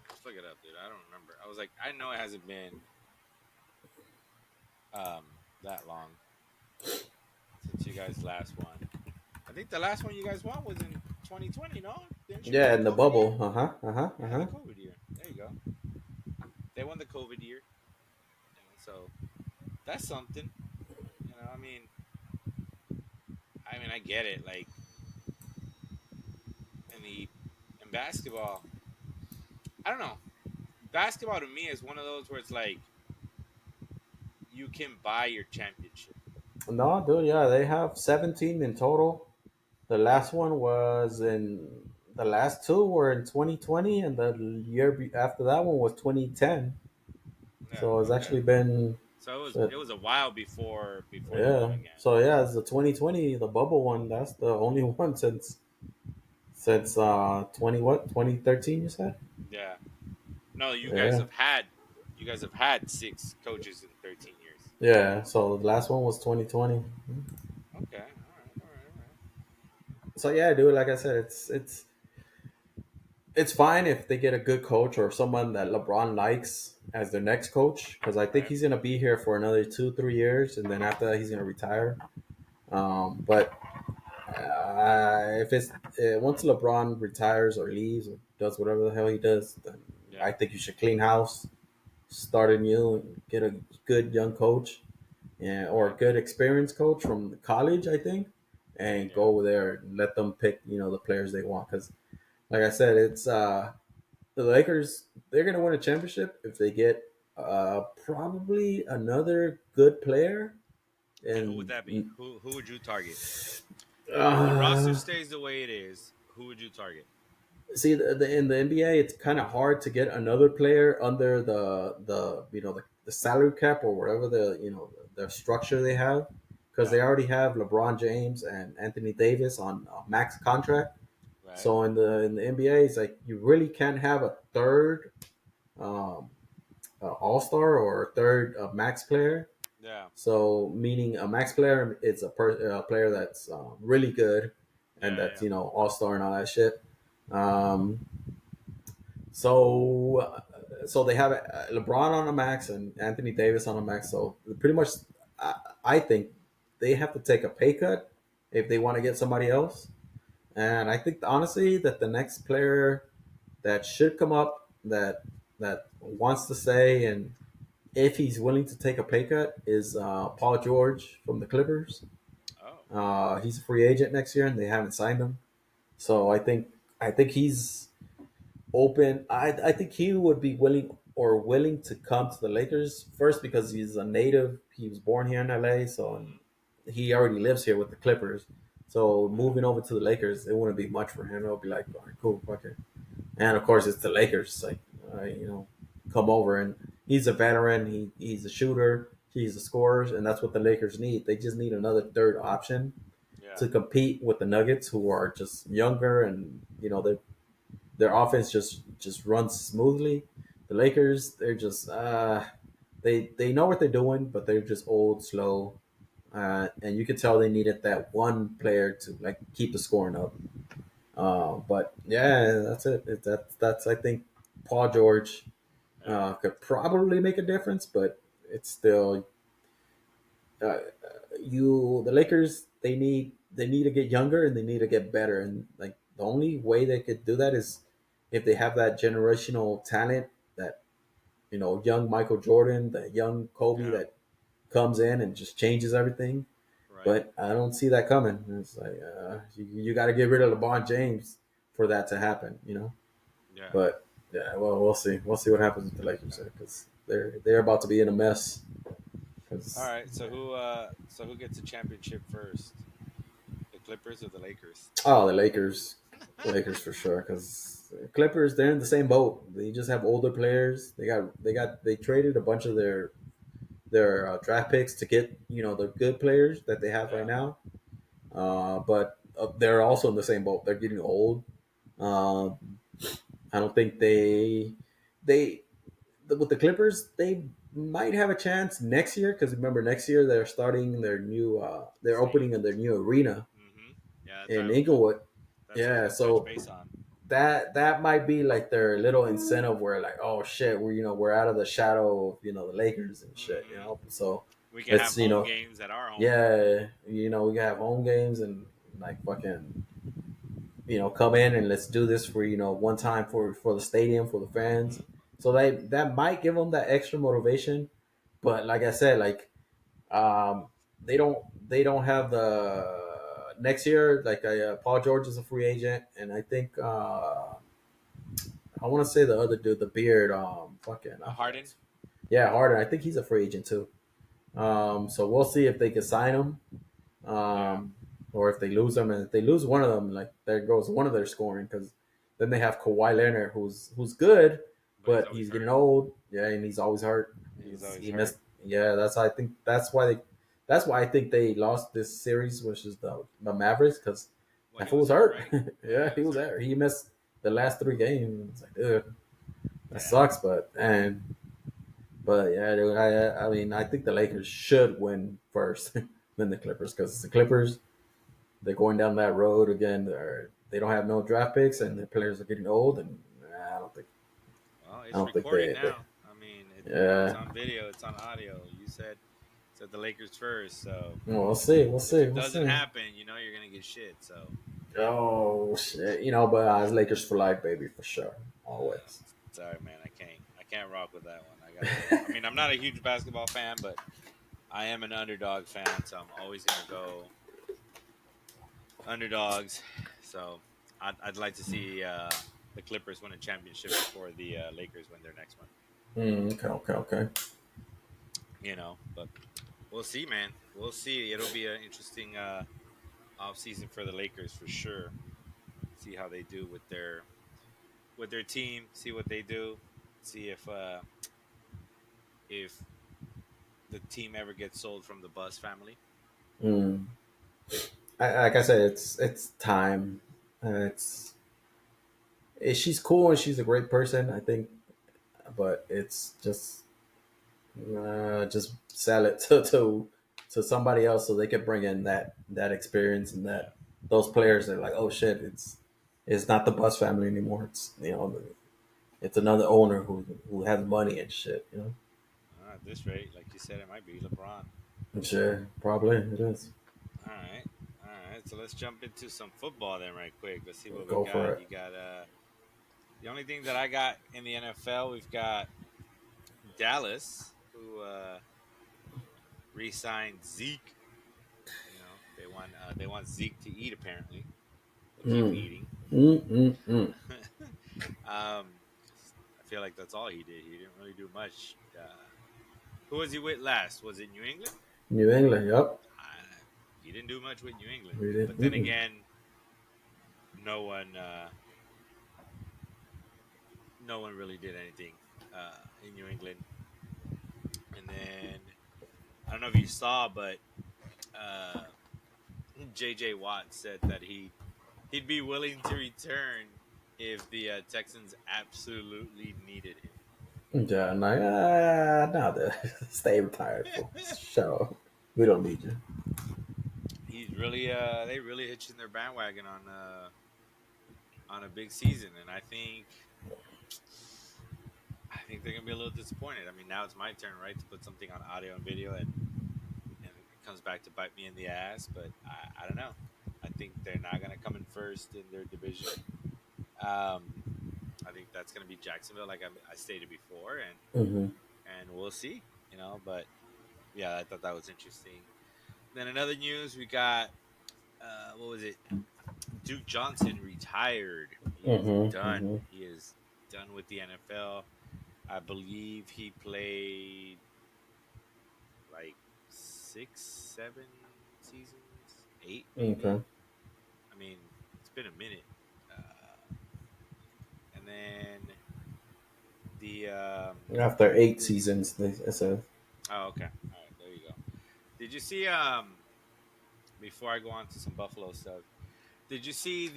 Let's look it up, dude. I don't remember. I was like, I know it hasn't been that long since you guys last won. I think the last one you guys won was in 2020. No, didn't you win Yeah, the in the COVID year? bubble. Uh huh. Uh huh. Uh Yeah, the huh. COVID year. There you go. They won the COVID year. So that's something. I get it. Like in the in basketball, I don't know. Basketball to me is one of those where it's like you can buy your championship. No, dude. Yeah, they have 17 in total. The last one was in the last two were in 2020, and the year after that one was 2010. Yeah. So it's Okay. actually been So shit. it was a while before they won Yeah. again. So yeah, it's the 2020, the bubble one. That's the only one since 20 what 2013 you said. Yeah. No, Yeah, you guys have had six coaches in 13 years. yeah. So the last one was 2020. Okay. All right. All right. All right. So yeah, dude. Like I said, it's fine if they get a good coach or someone that LeBron likes as their next coach, because I think Right. he's gonna be here for another 2 3 years, and then after that he's gonna retire. But if it's once LeBron retires or leaves or does whatever the hell he does, then Yeah. I think you should clean house, start anew, and get a good young coach, yeah, or a Right. good experienced coach from the college, I think, and Yeah. go over there and let them pick, the players they want. Because, like I said, it's the Lakers. They're gonna win a championship if they get probably another good player And who would And that be? Who would you target if the roster uh, stays the way it is? Who would you target? see, in the NBA, it's kind of hard to get another player under the salary cap or whatever the structure they have, because Yeah. they already have LeBron James and Anthony Davis on a max contract. Right. So in the NBA, it's like you really can't have a third um, All Star or a third max player. Yeah. So meaning a max player is a player that's really good and Yeah. that's Yeah. All Star and all that shit. Um, so so they have LeBron on a max and Anthony Davis on a max. So pretty much, I think they have to take a pay cut if they want to get somebody else. And I think honestly that the next player that should come up that wants to say and if he's willing to take a pay cut is Paul George from the Clippers. Oh. He's a free agent next year and they haven't signed him. So I think he's open. I think he would be willing to come to the Lakers first because he's a native. He was born here in LA, so and Hmm. he already lives here with the Clippers. So Yeah. moving over to the Lakers, it wouldn't be much for him. It'll be like, all right, cool, fuck it. And of course, it's the Lakers. Like, come over and he's a veteran. He's a shooter. He's a scorer, and that's what the Lakers need. They just need another third option Yeah. to compete with the Nuggets, who are just younger and their offense just runs smoothly. The Lakers, they're just they know what they're doing, but they're just old, slow, and you could tell they needed that one player to like keep the scoring up. But yeah, that's it. That's I think Paul George Yeah. could probably make a difference, but it's still uh, the Lakers they need to get younger and they need to get better, and like the only way they could do that is if they have that generational talent, that young Michael Jordan, that young Kobe Yeah. that comes in and just changes everything. Right. But I don't see that coming. It's like you got to get rid of LeBron James for that to happen. Yeah. But yeah, well, we'll see. We'll see what happens with the Lakers because they're about to be in a mess. All Because right. So who gets a championship first? The Clippers or the Lakers? oh, the Lakers for sure. Because Clippers, they're in the same boat. They just have older players. They traded a bunch of their draft picks to get the good players that they have right Yeah. now. But they're also in the same boat. They're getting old. Um, I don't think they with the Clippers they might have a chance next year because remember next year they're starting they're opening Stadium. in their new arena Mm-hmm. Yeah. in Inglewood. That's what I was Yeah, gonna touch so base on. that might be like their little incentive where like oh shit we're out of the shadow of the Lakers and shit Mm-hmm. so We can have let's home games at our home. yeah we can have home games and like fucking come in and let's do this for one time for the stadium for the fans. Mm-hmm. So that might give them that extra motivation. But like I said, like um, they don't have the next year. Like Paul George is a free agent, and I think I want to say the other dude, the beard, fucking I Harden. forgot. Yeah, Harden. I think he's a free agent too. So we'll see if they can sign him Yeah. or if they lose them, and if they lose one of them, like there goes one of their scoring because then they have Kawhi Leonard, who's good, But he's but always he's getting hurt. old. Yeah, and he's always hurt. He's He's always he hurt. missed. Yeah, I think that's why I think they lost this series, which is the Mavericks, because Well, that he fool was was hurt, hurt. right? Yeah, Yeah, he he was was hurt. there. He missed the last 3 games. It's like, dude, that Yeah. sucks. But yeah, dude, I mean, I think the Lakers should win first, than the Clippers, because the Clippers they're going down that road again. They don't have no draft picks, and the players are getting old. And Well, I it's don't think recorded they now. I mean, it's yeah. on video, it's on audio. You said the Lakers first, so Well, we'll see. We'll if see. it We'll doesn't see. happen, you're gonna get shit. So Oh shit! But it's Lakers for life, baby, for sure, uh, always. sorry, man, I can't rock with that one. I gotta go. I mean, I'm not a huge basketball fan, but I am an underdog fan, so I'm always gonna go underdogs. So I'd like to see the Clippers win a championship before the Lakers win their next one. Okay, okay, okay. But we'll see, man. We'll see. It'll be an interesting off season for the Lakers for sure. See how they do with their team. See what they do. See if the team ever gets sold from the Bus family. Mm. Like I said, it's time. It's she's cool and she's a great person, I think, but it's just sell it to somebody else so they can bring in that experience and Yeah. that those players are like, oh shit, it's not the Bus family anymore. It's it's another owner who has money and shit. At this rate, like you said, it might be LeBron. Sure, probably it is. All right. All right. So let's jump into some football then, right quick. Let's see what we Go for got. it. You got the only thing that I got in the NFL, we've got Dallas, who re-signed Zeke. They want Zeke to eat. Apparently, he'll keep Mm. eating. Mm, mm, mm. um, I feel like that's all he did. He didn't really do much. Who was he with last? Was it New England? New England, yep. Uh, he didn't do much with New England. We did. But then Mm-mm. again, no one, no one really did anything in New England. And then I don't know if you saw, but uh, J.J. Watt said that he'd be willing to return if the Texans absolutely needed Yeah, I'm like, no, stay retired, folks. Show. We don't need you. he's really they really hitching their bandwagon on a big season, and I think they're gonna be a little disappointed. I mean, now it's my turn, right, to put something on audio and video, and it comes back to bite me in the ass. But I don't know. I think they're not gonna come in first in their division. Um, I think that's gonna be Jacksonville, like I stated before, Hmm. and we'll see. But yeah, I thought that was interesting. Then another news we got. What was it? Duke Johnson retired. He is Hmm. done. Hmm. He is done with the NFL. I believe he played like 6, 7 seasons, eight maybe. Okay. I mean, it's been a minute. And then the After 8 seasons, they said. oh, okay, all right, there you go. Did you see before I go on to some Buffalo stuff? Did you see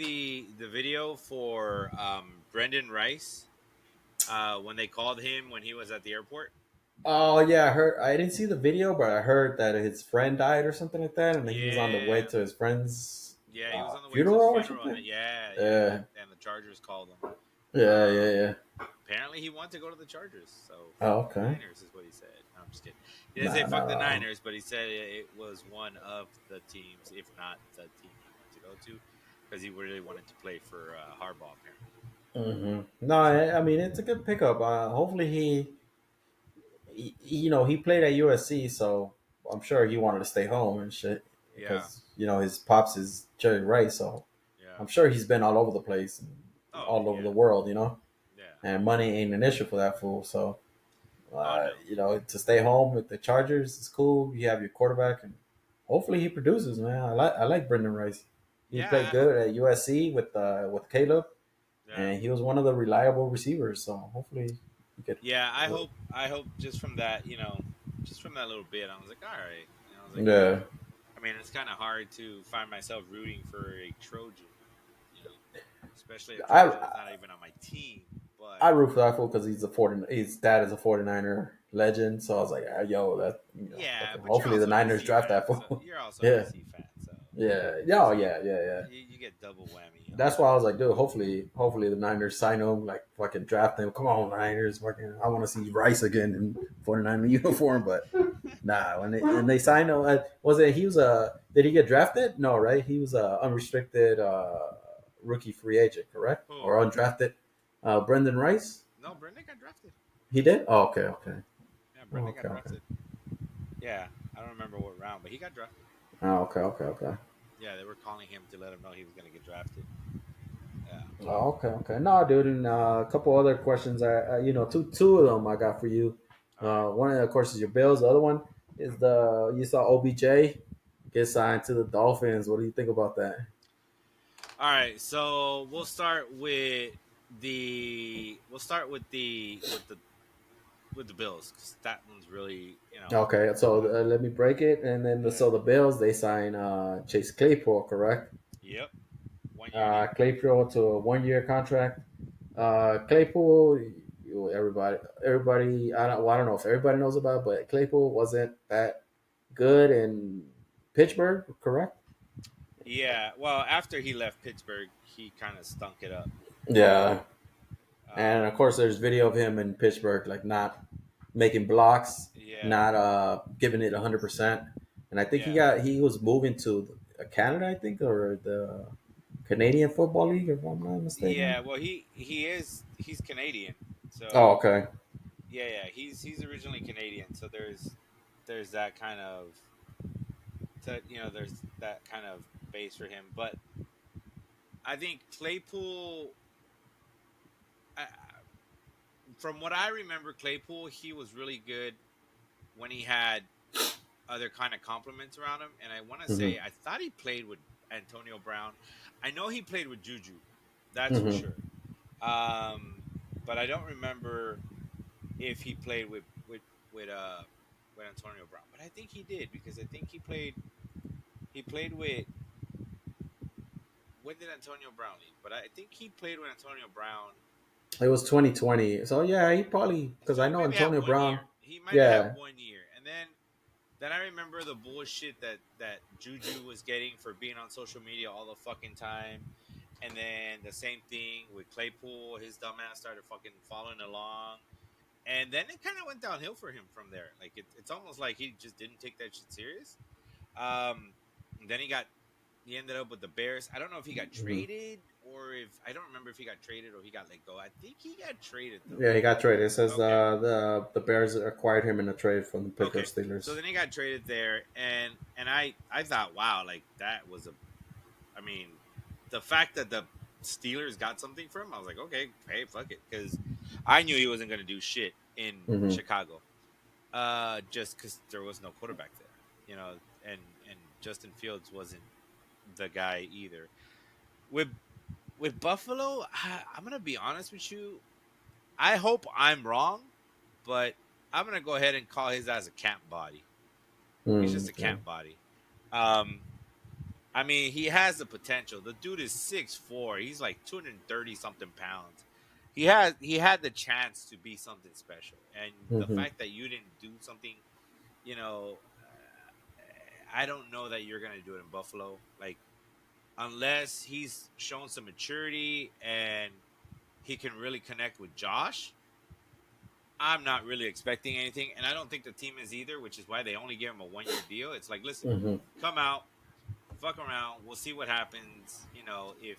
the video for Brendan Rice when they called him when he was at the airport? Oh yeah, I heard. I didn't see the video, but I heard that his friend died or something like that, and then he was on the way Yeah, to his friend's yeah, he was on the way to his funeral or funeral, and something. yeah, yeah, Yeah, and the Chargers called him. yeah, yeah, Um, yeah. Apparently, he wanted to go to the Chargers, so Oh, fuck the okay. Niners is what he said. No, I'm just kidding. He didn't say Nah, fuck the nah. Niners, but he said it was one of the teams, if not the team he wanted to go to, because he really wanted to play for Harbaugh. Apparently, No, so I mean it's a good pickup. Hopefully he played at USC, so I'm sure he wanted to stay home and shit yeah, because his pops is Jerry Rice, so yeah. I'm sure he's been all over the place, and Oh all over yeah, the world, yeah. and money ain't an issue for that fool. So Oh no, to stay home with the Chargers is cool. You have your quarterback, and hopefully he produces, man. I like Brendan Rice. He yeah. played I hope. good at USC with Caleb, Yeah, and he was one of the reliable receivers. So hopefully he could. yeah. I hope just from that, just from that little bit, I was like, all right. I was like, Yeah, I mean, it's kind of hard to find myself rooting for a Trojan, you know, especially a Trojan that's I not even on my team. I But root for that fool because his dad is a 49er legend. So I was like, yo, that yeah, fucking, but you're hopefully the also a Niners DC draft that fan, so fool. you're also a Yeah, DC fan, so yeah, yeah, oh, so yeah, yeah, yeah. you get double whammy on That's that. why I was like, dude, hopefully the Niners sign him, like fucking draft him. Come on, Niners, fucking, I want to see Rice again in 49er uniform. But nah, when they signed him, was it he was a did he get drafted? No, right? He was a unrestricted rookie free agent, correct? Who? Or undrafted? Brendan Rice. No, Brendan got drafted. He did. Oh, okay, okay, Yeah, Brendan okay, got okay. drafted. Yeah, I don't remember what round, but he got drafted. Oh, okay, okay, okay. Yeah, they were calling him to let him know he was going to get drafted. Yeah. Oh, okay, okay. No, dude, and a couple other questions. Two of them I got for you. All right. One of course is your Bills. The other one, is the you saw OBJ get signed to the Dolphins. What do you think about that? All right, so we'll start with the Bills because that one's really Okay, so uh, let me break it, and then yeah. so the Bills they sign Chase Claypool, correct? Yep, 1 year deal. Claypool to a 1 year contract. Claypool, everybody, I don't know if everybody knows about, it, but Claypool wasn't that good in Pittsburgh, correct? Yeah, well, after he left Pittsburgh, he kind of stunk it up. Yeah, and Um, of course, there's video of him in Pittsburgh, like not making blocks, yeah, not giving it 100%. And I think yeah, he was moving to Canada, I think, or the Canadian Football League, if I'm not mistaken. yeah. Well, he's Canadian, Oh, so okay. yeah, he's originally Canadian. So there's that kind of there's that kind of base for him. But I think Claypool, I, from what I remember, Claypool he was really good when he had other kind of compliments around him. And I want to Hmm. say I thought he played with Antonio Brown. I know he played with Juju, that's for Hmm. sure. Um, but I don't remember if he played with with Antonio Brown. But I think he did because I think he played with when did Antonio Brown leave? But I think he played with Antonio Brown. It was 2020. So yeah, he probably because So I he know maybe had Antonio one Brown. year. He might have had Yeah. 1 year, and then I remember the bullshit that Juju was getting for being on social media all the fucking time. And then the same thing with Claypool, his dumbass started fucking following along. And then it kind of went downhill for him from there. Like it's almost like he just didn't take that shit serious. Um, then he ended up with the Bears. I don't know if he got Hmm. traded or if I don't remember if he got traded or he got let go. I think he got traded though. Yeah, he got traded. It says Okay, the Bears acquired him in a trade from the Pittsburgh okay. So Steelers. then he got traded there, and I thought, wow, like that was a. I mean, the fact that the Steelers got something for him, I was like, okay, hey, fuck it, because I knew he wasn't gonna do shit in Hmm. Chicago. Just because there was no quarterback there, and Justin Fields wasn't the guy either. With with Buffalo, I'm gonna be honest with you. I hope I'm wrong, but I'm gonna go ahead and call his ass a camp body. He's Mm, just a okay. camp body. Um, I mean, he has the potential. The dude is 6'4". He's like 230 something pounds. He had the chance to be something special, and the Hmm. fact that you didn't do something, you know, I don't know that you're gonna do it in Buffalo. Like unless he's shown some maturity and he can really connect with Josh. I'm not really expecting anything, and I don't think the team is either, which is why they only gave him a 1 year deal. It's like, listen, Hmm. come out, fuck around, we'll see what happens. If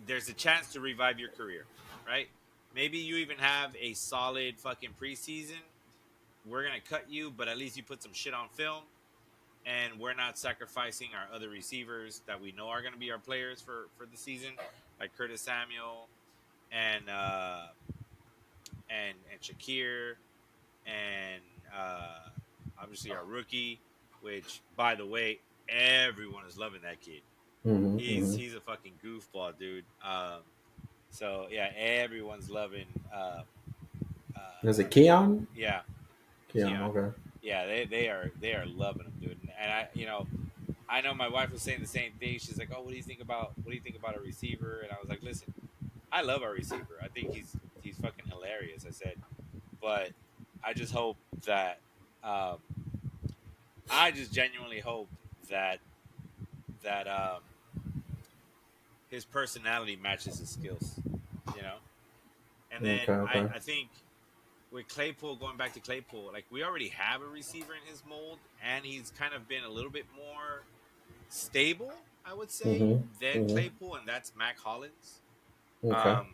there's a chance to revive your career, right? Maybe you even have a solid fucking preseason. We're gonna cut you, but at least you put some shit on film, and we're not sacrificing our other receivers that we know are gonna be our players for the season, like Curtis Samuel and and Shakir and uh, obviously our rookie, which by the way, everyone is loving that kid. Hmm. He's Hmm. he's a fucking goofball, dude. So yeah, everyone's loving. Is it Keon? Yeah, Keon. Keon. Okay. Yeah, they are loving him, dude. And I know my wife was saying the same thing. She's like, "Oh, what do you think about a receiver?" And I was like, "Listen, I love our receiver. I think he's fucking hilarious." I said, but I just hope that um, I just genuinely hope that that his personality matches his skills, you know. And Okay. then I Okay. I think with Claypool, going back to Claypool, like we already have a receiver in his mold, and he's kind of been a little bit more stable, I would say, Hmm. than Hmm. Claypool, and that's Mac Hollins. Okay. Um,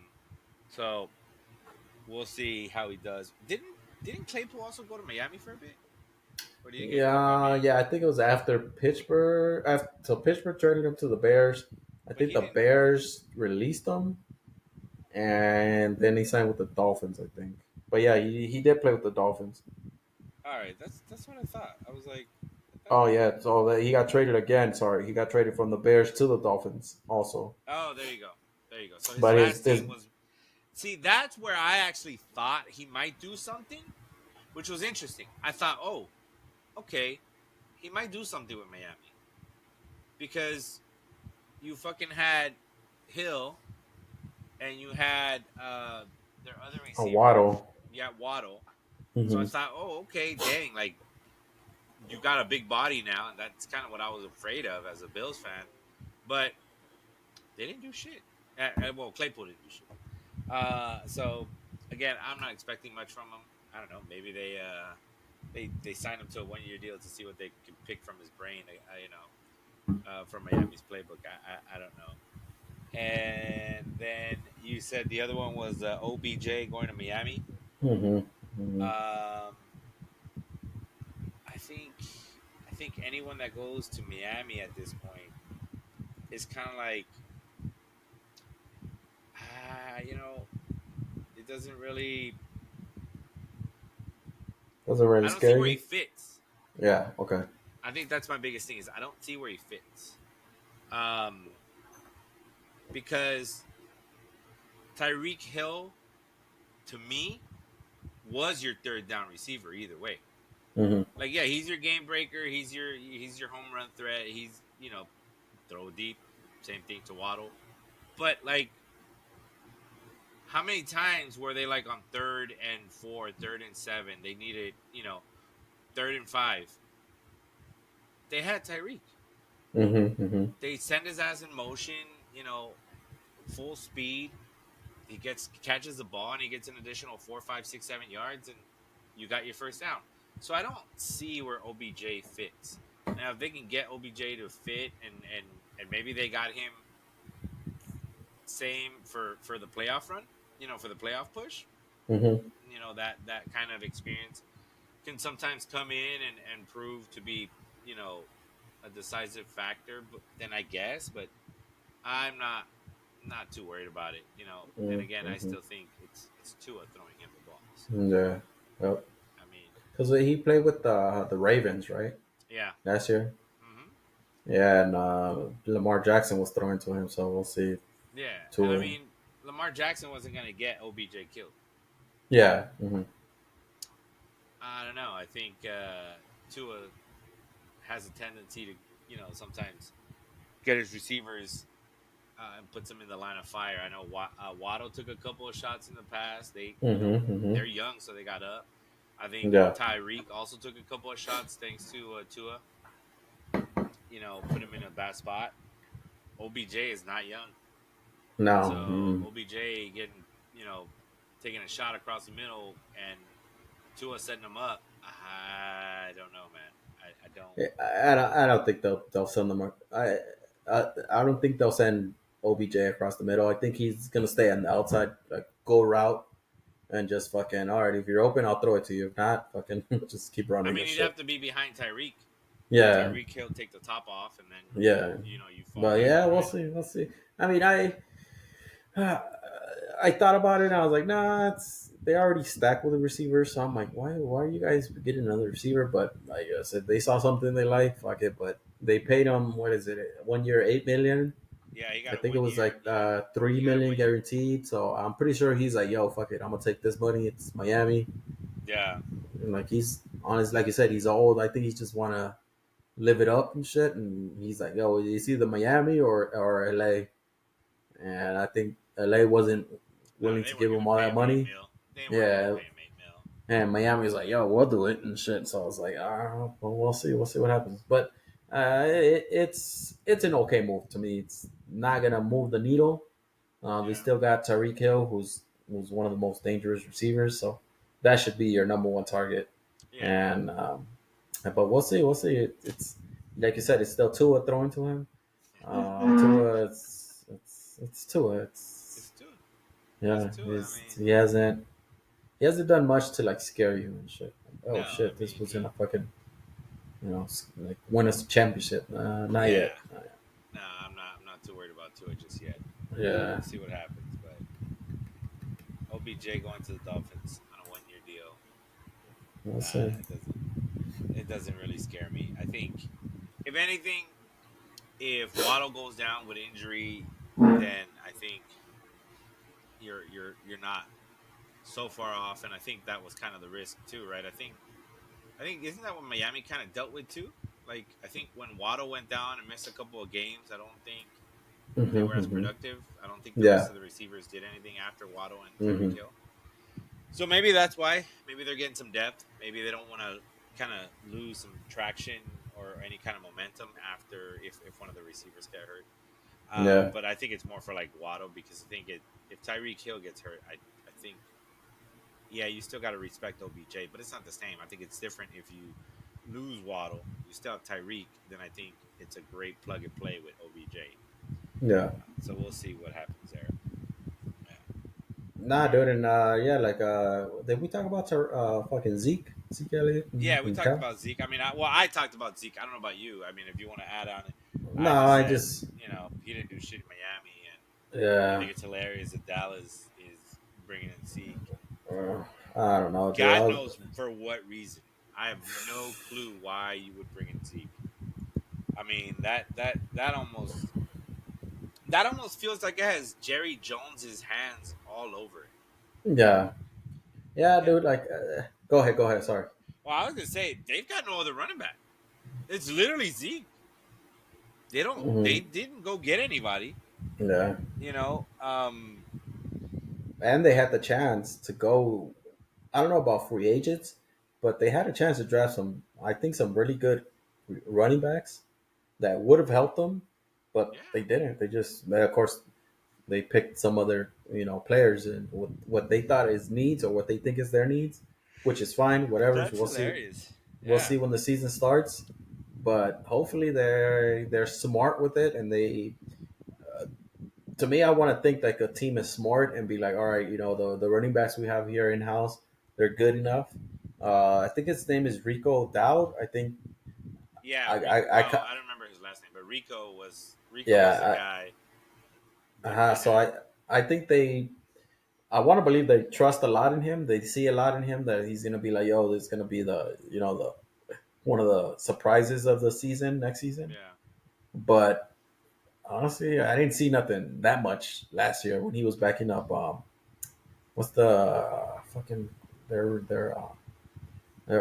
so we'll see how he does. Didn't Claypool also go to Miami for a bit, or did he get cut by Yeah. Miami? Yeah. I think it was after Pittsburgh. So Pittsburgh traded him to the Bears. I But think he the didn't. Bears released him, and then he signed with the Dolphins. I think. But yeah, he did play with the Dolphins. All right, that's what I thought. I was like, what the Oh hell? yeah, so he got traded again. Sorry, he got traded from the Bears to the Dolphins also. Oh, there you go. There you go. So his But last his team was. See, that's where I actually thought he might do something, which was interesting. I thought, oh, okay, he might do something with Miami because you fucking had Hill and you had their other a receiver, Waddle. yeah, Waddle. So I Hmm. thought, oh, okay, dang, like you got a big body now, and that's kind of what I was afraid of as a Bills fan. But they didn't do shit. Well, Claypool didn't do shit. So again, I'm not expecting much from him. I don't know. Maybe they signed him to a 1 year deal to see what they can pick from his brain. From Miami's playbook. I don't know. And then you said the other one was OBJ going to Miami. Hmm. Hmm. Um, I think I think anyone that goes to Miami at this point is kind of like you know, it doesn't really. Doesn't really I don't see scare where he you. fits. Yeah. Okay. I think that's my biggest thing is I don't see where he fits. Um, because Tyreek Hill to me was your third down receiver either way. Hmm. Like yeah, he's your game breaker. He's your home run threat. He's throw deep. Same thing to Waddle. But like, how many times were they like on 3rd and 4, 3rd and 7? They needed 3rd and 5. They had Tyreek. Hmm. Hmm. They send his ass in motion. You know, full speed. He catches the ball and he gets an additional 4, 5, 6, 7 yards, and you got your first down. So I don't see where OBJ fits. Now, if they can get OBJ to fit, and maybe they got him same for the playoff run, for the playoff push, Hmm. that kind of experience can sometimes come in and prove to be you know a decisive factor. But then I guess, but I'm not too worried about it. And again, I Hmm. still think it's Tua throwing him the ball. So Yeah. Yep. I mean, Because he played with the Ravens, right? yeah, Last year. hmm Yeah, and Lamar Jackson was throwing to him, so we'll see. yeah, and I To mean, Lamar Jackson wasn't going to get OBJ killed. yeah. Hmm. I don't know. I think Tua has a tendency to sometimes get his receivers and puts them in the line of fire. I know Waddle took a couple of shots in the past. They, Hmm. Hmm. they're young, so they got up. I think Yeah. Tyreek also took a couple of shots thanks to Tua. Put him in a bad spot. OBJ is not young, No. so Mm. OBJ getting taking a shot across the middle and Tua setting him up. I don't know, man. I don't. I don't think they'll send them. I don't think they'll send OBJ across the middle. I think he's gonna stay on the outside, like go route, and just fucking. All right, if you're open, I'll throw it to you. If not, fucking just keep I running mean, this he'd shit. have to be behind Tyreek, and Yeah, Tyreek he'll take the top off, and then yeah, you fall but back yeah, we'll behind him. see. We'll see. I mean, uh, I thought about it and I was like, nah, it's they already stacked with the receivers, so I'm like, why are you guys getting another receiver? But like I said, they saw something they like, fuck it. But they paid him what is it, 1 year, 8 million. Yeah, he I got a think it one was year. like Yeah, three he got a million 1 year. guaranteed. So I'm pretty sure he's like, yo, fuck it, I'm gonna take this money. It's Miami, Yeah, and like he's honest, like you said, he's old. I think he just wanna live it up and shit. And he's like, yo, it's either Miami or LA. And I think LA wasn't no, willing they to weren't give gonna him all pay that him 8 money. mil. They weren't gonna Yeah, pay him 8 mil. and Miami was like, "Yo, we'll do it" and shit. So I was like, well, we'll see what happens." But it's an okay move to me. It's not gonna move the needle. They Yeah, still got Tyreek Hill, who's one of the most dangerous receivers. So that should be your number one target. yeah. And but we'll see, we'll see. It's like you said, it's still Tua throwing to him. Tua, it's Tua. It's two. It's Yeah, two. I mean, he hasn't done much to like scare you and shit. Like, no. oh I shit, this mean, was gonna fucking like win us a championship. Not yeah. yet. Not yet. No, I'm not too worried about Tua just yet. Yeah, We'll see what happens. But OBJ going to the Dolphins on a 1 year deal. we'll see. It doesn't. doesn't really scare me. I think if anything, if Waddle goes down with injury, then I think you're not so far off, and I think that was kind of the risk too, right? I think isn't that what Miami kind of dealt with too? Like I think when Waddle went down and missed a couple of games, I don't think they were as Hmm. productive. I don't think the rest Yeah. of the receivers did anything after Waddle and Tyreek Hmm. Hill. So maybe that's why. Maybe they're getting some depth. Maybe they don't want to kind of lose some traction or any kind of momentum after if one of the receivers get hurt. Yeah. But I think it's more for like Waddle because I think if Tyreek Hill gets hurt, I think yeah, you still got to respect OBJ, but it's not the same. I think it's different if you lose Waddle, you still have Tyreek. Then I think it's a great plug and play with OBJ. Yeah. So we'll see what happens there. Yeah, Nah, dude, and yeah, like did we talk about fucking Zeke Elliott yeah, we and talked Cal? about Zeke. I mean, I talked about Zeke. I don't know about you. I mean, if you want to add on it, No, I just I said just he didn't do shit in Miami, and I yeah, think it's hilarious that Dallas is bringing in Zeke. uh, I don't know, dude. God knows for what reason. I have no clue why you would bring in Zeke. I mean that almost feels like it has Jerry Jones's hands all over it. Yeah, yeah, And dude. Like, go ahead. Sorry. well, I was gonna say they've got no other running back. It's literally Zeke. They don't. Hmm. They didn't go get anybody. Yeah, You know. and they had the chance to go. I don't know about free agents, but they had a chance to draft some. I think some really good running backs that would have helped them, but Yeah. they didn't. They just, of course, they picked some other players and what they thought is needs or what they think is their needs, which is fine. Whatever. That's We'll see. hilarious. We'll Yeah. see when the season starts. But hopefully they're smart with it and they. To me, I want to think like a team is smart and be like, all right, the running backs we have here in house, they're good enough. I think his name is Rico Dowd. I think Yeah. I Well, I don't remember his last name, but Rico was the yeah. guy that Uh, they so had. I think I want to believe they trust a lot in him. They see a lot in him that he's gonna be like, yo, this is gonna be the one of the surprises of the season next season. Yeah. But honestly, I didn't see nothing that much last year when he was backing up. What's the fucking their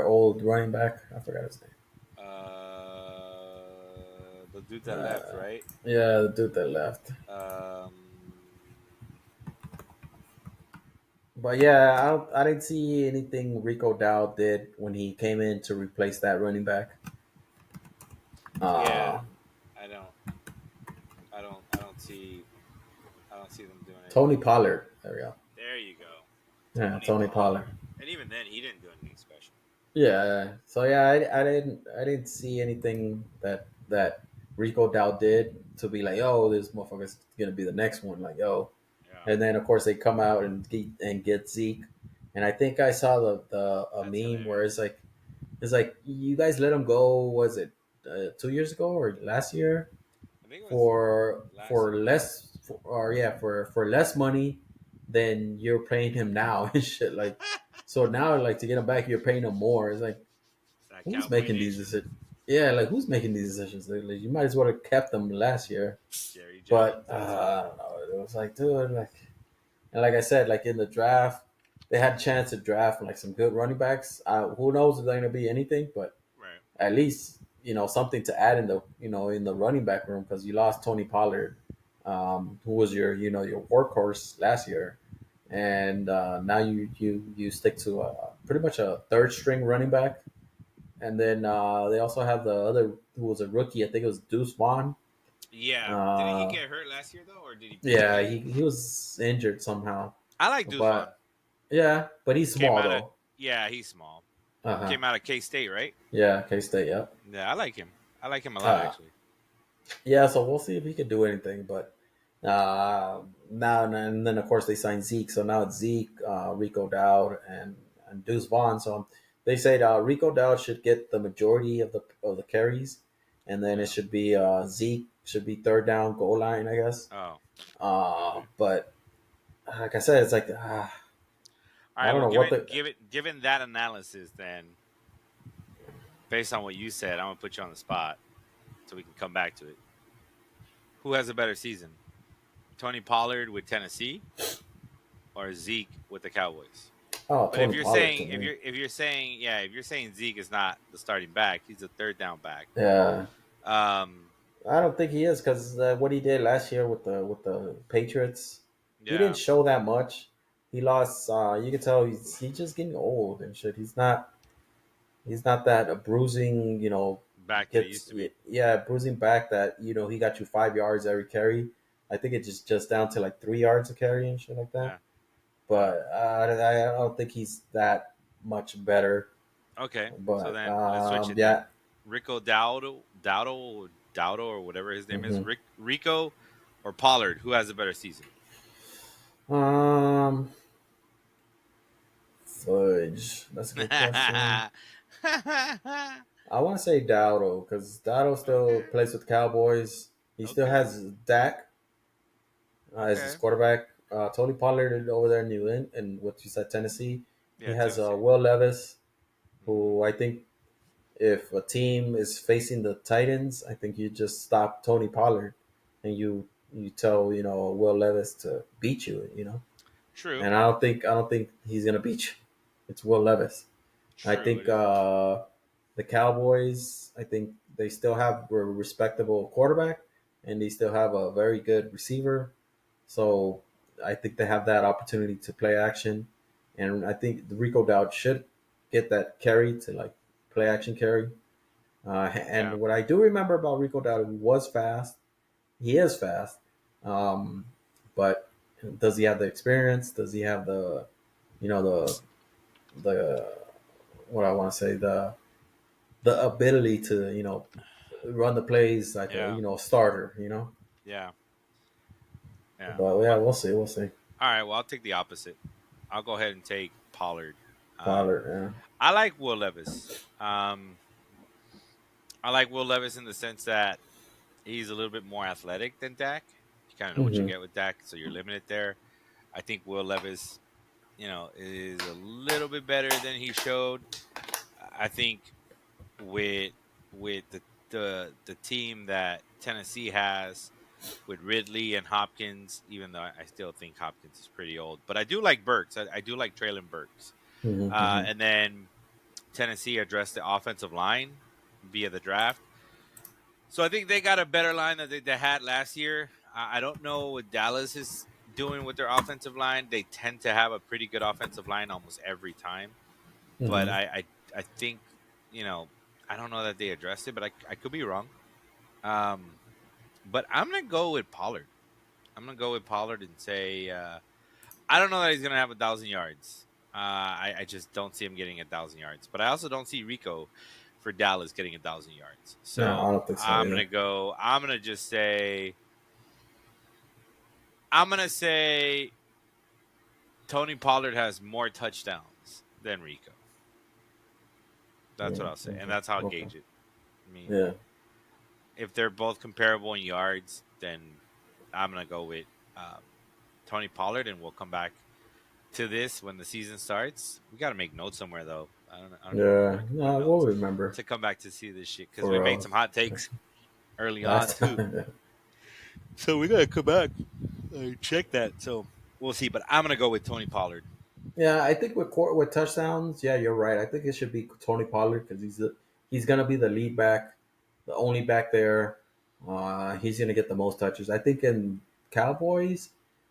old running back? I forgot his name. The dude that left, right? Yeah, the dude that left. Um. But yeah, I didn't see anything Rico Dowd did when he came in to replace that running back. Yeah. Uh, I don't. I don't see them doing Tony anything. Pollard. There we go. There you go. Yeah, Tony Tony Pollard. Pollard. And even then, he didn't do anything special. Yeah. So yeah, I didn't see anything that Rico Dowd did to be like, oh, this motherfucker's gonna be the next one. Like, yo. Yeah. And then of course they come out and get Zeke. And I think I saw the a That's meme where hilarious. it's like you guys let him go. Was it 2 years ago or last year I think it was last for year. less or yeah for less money than you're paying him now and shit like. So now, like to get him back, you're paying him more. It's like That who's Cowboy making these Nation. decisions? Yeah, like who's making these decisions? Like, you might as well have kept them last year. Jerry But Jones. That's it. I don't know. It was like, dude, like, and like I said, like in the draft, they had a chance to draft like some good running backs. Who knows if they're going to be anything, but Right. at least something to add in the running back room because you lost Tony Pollard, who was your workhorse last year, and now you stick to pretty much a third string running back, and then they also have the other who was a rookie. I think it was Deuce Vaughn. Yeah. Didn't he Uh, get hurt last year though, or did he play yeah, again? he was injured somehow, I like Deuce Vaughn. but yeah, but he's Came small out of though. Yeah, he's small. Uh huh. Came out of K State, right? Yeah, K State. Yep. Yeah, I like him. I like him a lot Uh, actually. yeah, so we'll see if he can do anything. But now and then of course they signed Zeke, so now it's Zeke, Rico Dowd, and Deuce Vaughn. So they said Rico Dowd should get the majority of the carries, and then it Yeah. should be Zeke should be third down goal line, I guess. Oh. Okay. But like I said, it's like All I right. don't Well, know what the given that analysis, then based on what you said, I'm gonna put you on the spot so we can come back to it. Who has a better season, Tony Pollard with Tennessee or Zeke with the Cowboys? Oh, But if Tony you're Pollard to saying me. if you're saying Zeke is not the starting back, he's a third down back. Yeah, Um, I don't think he is because what he did last year with the Patriots, he didn't yeah, show that much. He lost. You can tell he's just getting old and shit. He's not that bruising. back that it Gets used to be. yeah bruising back that he got you 5 yards every carry. I think it's just down to like 3 yards a carry and shit like that. Yeah, yeah. But I don't think he's that much better. Okay, so But then let's switch it yeah. then. Rico Dowdle, or whatever his name is, hmm Rico or Pollard, who has a better season? Um, Fudge. That's a good question. I want to say Dowdo because Dowdo still Okay, plays with the Cowboys. He still okay, has Dak as his okay. quarterback. Tony Pollard over there in New England, and what you said, Tennessee. He Yeah, has Tennessee. Will Levis, Hmm. who I think if a team is facing the Titans, I think you just stop Tony Pollard and you tell Will Levis to beat you. True, And I don't think he's gonna beat you. It's Will Levis. I true. It think is. the Cowboys. I think they still have a respectable quarterback, and they still have a very good receiver. So I think they have that opportunity to play action, and I think the Rico Dowd should get that carry to like play action carry. Yeah, And what I do remember about Rico Dowd, he was fast. He is fast, um, but does he have the experience? Does he have the what I want to say the ability to run the plays like a yeah, starter? yeah, yeah. But yeah, Well, we'll see. We'll see. all right. Well, I'll take the opposite. I'll go ahead and take Pollard. Um, Pollard. I like Will Levis. I like Will Levis in the sense that he's a little bit more athletic than Dak. You kind of know what you Mm-hmm. get with Dak, so you're limited there. I think Will Levis, is a little bit better than he showed. I think with the team that Tennessee has with Ridley and Hopkins, even though I still think Hopkins is pretty old, but I do like Burks. I do like Traylon Burks. Mm-hmm. And then Tennessee addressed the offensive line via the draft. So I think they got a better line than they had last year. I don't know what Dallas is doing with their offensive line. They tend to have a pretty good offensive line almost every time, but Mm-hmm. I think you know I don't know that they addressed it, but I could be wrong. Um, but I'm gonna go with Pollard. I'm gonna go with Pollard and say I don't know that he's gonna have 1,000 yards. I just don't see him getting 1,000 yards. But I also don't see Rico for Dallas getting 1,000 yards. No, I So don't think so either. I'm gonna just say. I'm gonna say Tony Pollard has more touchdowns than Rico. That's Yeah. what I'll say, and Okay. that's how I'll Okay. gauge it. I mean, Yeah. if they're both comparable in yards, then I'm gonna go with Tony Pollard, and we'll come back to this when the season starts. We got to make notes somewhere though. I don't even know where Yeah. I can put No, we'll notes remember to come back to see this shit because we for made some hot takes early on last too. time. So we gotta come back and check that. So we'll see. But I'm gonna go with Tony Pollard. Yeah, I think with touchdowns, yeah, you're right. I think it should be Tony Pollard because he's gonna be the lead back, the only back there. He's gonna get the most touches. I think in Cowboys,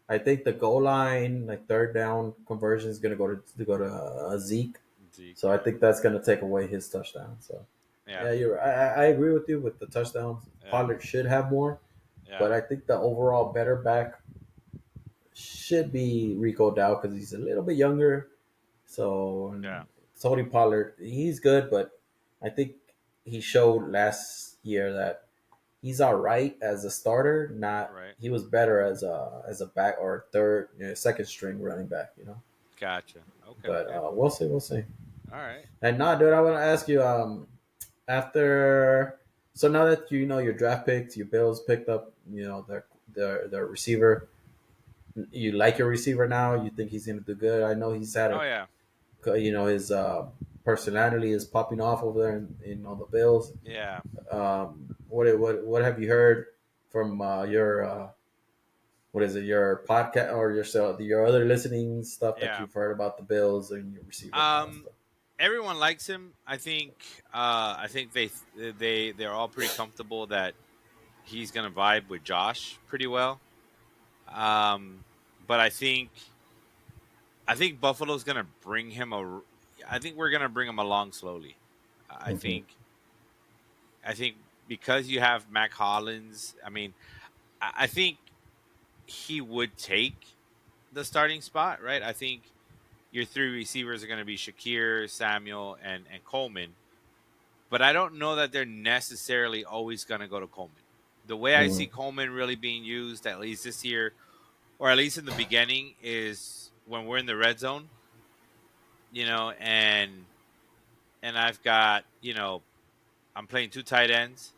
I think the goal line, like third down conversion, is gonna go to Zeke. Zeke, So I yeah, think that's gonna take away his touchdown. So yeah, yeah, you're. Right. I agree with you with the touchdowns. yeah, Pollard should have more, yeah, but I think the overall better back should be Rico Dow because he's a little bit younger. So yeah. Tony Pollard, he's good, but I think he showed last year that he's all right as a starter. Not Right. he was better as a back or third, second string running back. Gotcha. Okay. But Okay. we'll see, we'll see. All right. And now, dude, I want to ask you. After so now that you know your draft picks, your Bills picked up, their receiver. You like your receiver now? You think he's gonna do good? I know he's had Oh yeah. his personality is popping off over there in on the Bills. Yeah, What have you heard from your what is it, your podcast or your other listening stuff that yeah. you've heard about the Bills and your receiver and all that Um, stuff? everyone likes him. I think they're all pretty comfortable that he's gonna vibe with Josh pretty well. Um, but I think Buffalo's gonna bring him a. I think we're gonna bring him along slowly. I Mm-hmm. think I think because you have Mac Hollins. I mean, I think he would take the starting spot, right? I think your three receivers are going to be Shakir, Samuel, and Coleman. But I don't know that they're necessarily always going to go to Coleman. The way I see Mm-hmm. Coleman really being used, at least this year, or at least in the beginning, is when we're in the red zone, and I've got, I'm playing two tight ends,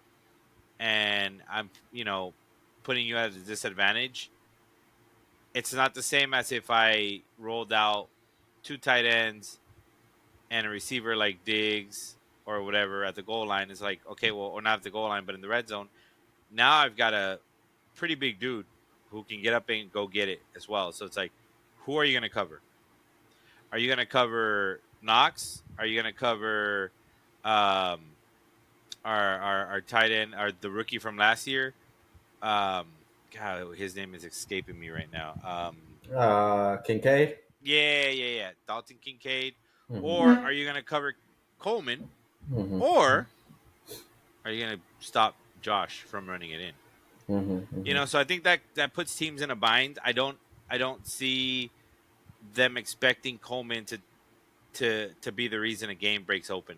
and I'm, putting you at a disadvantage. It's not the same as if I rolled out two tight ends and a receiver like Diggs or whatever at the goal line. Is like, okay, well, or not at the goal line, but in the red zone. Now I've got a pretty big dude who can get up and go get it as well. So it's like, who are you going to cover? Are you going to cover Knox? Are you going to cover um, our tight end, the rookie from last year? God, his name is escaping me right now. Kincaid. Yeah. Dalton Kincaid. Mm-hmm. Or are you going to cover Coleman? Mm-hmm. Or are you going to stop Josh from running it in? Mm-hmm. So I think that puts teams in a bind. I don't see them expecting Coleman to be the reason a game breaks open.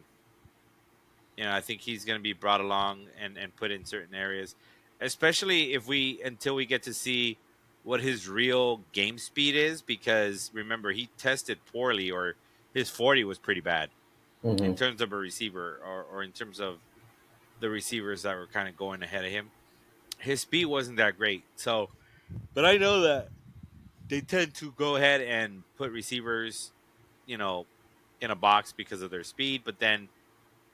I think he's going to be brought along and put in certain areas, especially if we until we get to see what his real game speed is. Because remember, he tested poorly, or his 40 was pretty bad in Mm-hmm. terms of a receiver, or in terms of the receivers that were kind of going ahead of him. His speed wasn't that great. So, but I know that they tend to go ahead and put receivers, you know, in a box because of their speed. But then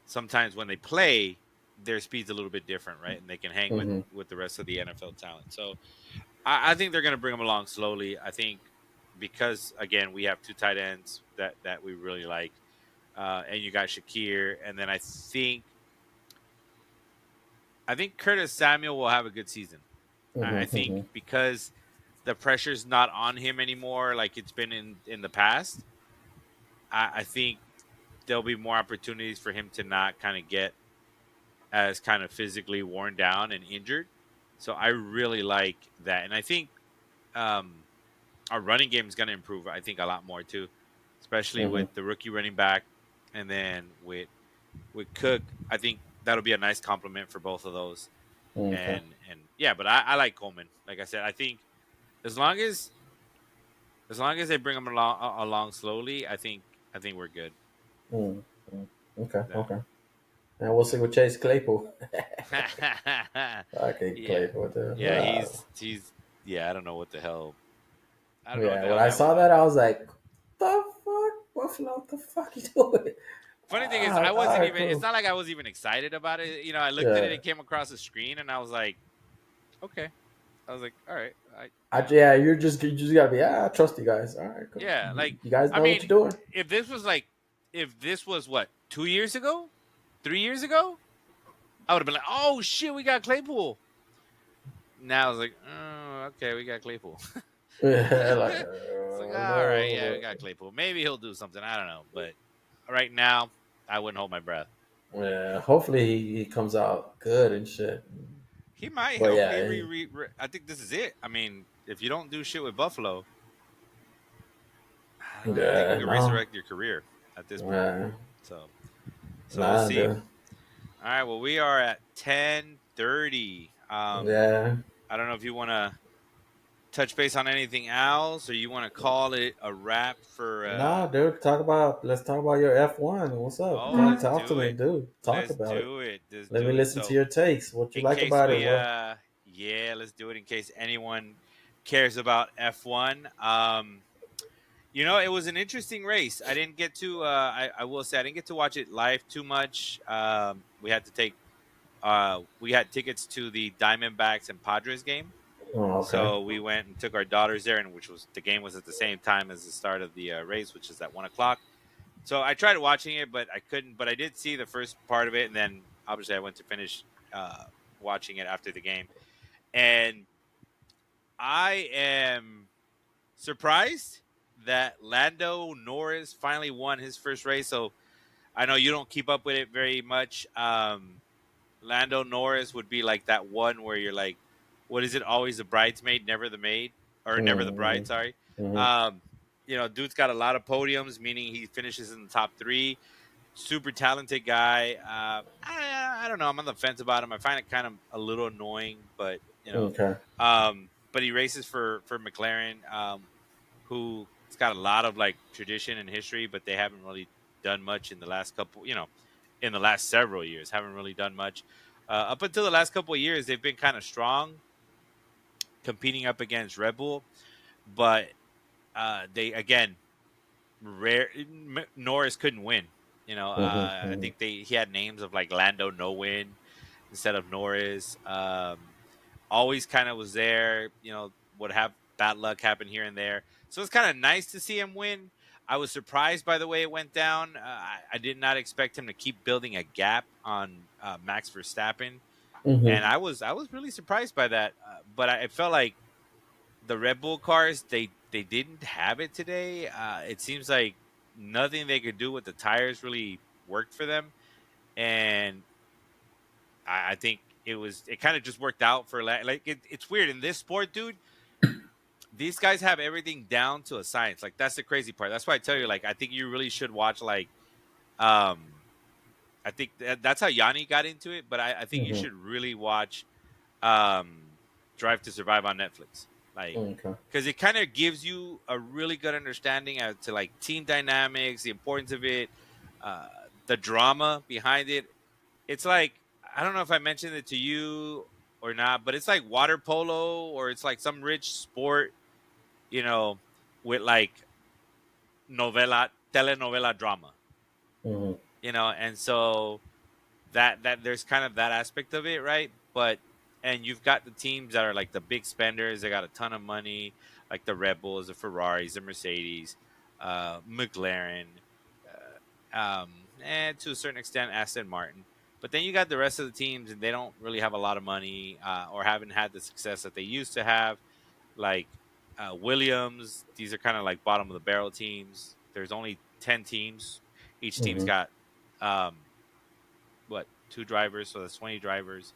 sometimes when they play, their speed's a little bit different, right? And they can hang with Mm-hmm. with the rest of the NFL talent. So I think they're going to bring them along slowly. I think because again we have two tight ends that we really like, and you got Shakir, and then I think Curtis Samuel will have a good season. I think Mm-hmm. because the pressure's not on him anymore, like it's been in the past. I think there'll be more opportunities for him to not kind of get as kind of physically worn down and injured. So I really like that, and I think um, our running game is going to improve. I think a lot more too, especially Mm-hmm. with the rookie running back, and then with Cook. I think that'll be a nice compliment for both of those. Okay. And yeah, but I like Coleman. Like I said, I think as long as they bring him along slowly, I think we're good. Mm. Okay. Yeah. Okay. And we'll see with Chase Claypool. Okay, Yeah. Claypool. Yeah, he's yeah, I don't know what the hell. I don't know what Yeah. the When hell I that was saw on. that, I was like, "The fuck, Buffalo? What the fuck you doing?" Funny thing is, I All wasn't right, even. It's cool. not like I was even excited about it. I looked at it. Yeah. It came across the screen, and I was like, okay. I was like, all right. Yeah, you just gotta be. I trust you guys. All right, cool. Yeah. Like, You guys I know what mean, you're doing. if this was like, if this was what 2 years ago, 3 years ago, I would have been like, oh shit, we got Claypool. Now I was like, oh, okay, we got Claypool. Yeah, like It's like, all right, yeah, we no. got Claypool. Maybe he'll do something. I don't know, but right now, I wouldn't hold my breath. Yeah, hopefully he comes out good and shit. He might. But Hopefully, yeah, I think this is it. I mean, if you don't do shit with Buffalo, I think you yeah, can no, resurrect your career at this point. yeah, So, we'll nah, see. dude. All right. Well, we are at 10:30. Yeah, I don't know if you want to touch base on anything else, or you want to call it a wrap for. nah, dude. Let's talk about your F1. What's up? Oh, let's Talk to do me, it. dude. Talk Let's about it. do it. Let's Let me do it. listen to So, your takes. What you in like case about it? we, What? yeah, let's do it. In case anyone cares about F1. It was an interesting race. I didn't get to. I will say I didn't get to watch it live too much. We had to take. We had tickets to the Diamondbacks and Padres game, Oh, okay. so we went and took our daughters there, and which was the game was at the same time as the start of the race, which is at 1 o'clock. So I tried watching it, but I couldn't. But I did see the first part of it, and then obviously I went to finish uh, watching it after the game. And I am surprised that Lando Norris finally won his first race. So I know you don't keep up with it very much. Lando Norris would be like that one where you're like, what is it? Always the bridesmaid, never the maid, or never the Mm-hmm. bride. Sorry. Mm-hmm. Um, dude's got a lot of podiums, meaning he finishes in the top three. Super talented guy. I don't know. I'm on the fence about him. I find it kind of a little annoying, but Okay. but he races for McLaren, who it's got a lot of like tradition and history, but they haven't really done much in the last couple. In the last several years, haven't really done much. Up until the last couple of years, they've been kind of strong, competing up against Red Bull, but they again rare Norris couldn't win. I Mm-hmm. think he had names of like Lando No Win instead of Norris. Always kind of was there. Would have bad luck happen here and there. So it's kind of nice to see him win. I was surprised by the way it went down. I did not expect him to keep building a gap on Max Verstappen, and Mm-hmm. I was really surprised by that. But I felt like the Red Bull cars they didn't have it today. It seems like nothing they could do with the tires really worked for them, and I think it kind of just worked out for like it's weird in this sport, dude. These guys have everything down to a science. Like that's the crazy part. That's why I tell you, like I think you really should watch like um I think that's how Yanni got into it, but I think you Mm-hmm. should really watch um, Drive to Survive on Netflix, like Okay. because it kind of gives you a really good understanding as to like team dynamics, the importance of it, uh, the drama behind it. It's like I don't know if I mentioned it to you or not, but it's like water polo or it's like some rich sport, you know, with like novela telenovela drama, Mm-hmm. and so that there's kind of that aspect of it, right? But and you've got the teams that are like the big spenders, they got a ton of money, like the Red Bulls, the Ferraris, the Mercedes, McLaren, and to a certain extent Aston Martin. But then you got the rest of the teams, and they don't really have a lot of money or haven't had the success that they used to have, like Williams. These are kind of like bottom of the barrel teams. There's only 10 teams. Each team's Mm-hmm. got um, what, two drivers, so that's 20 drivers.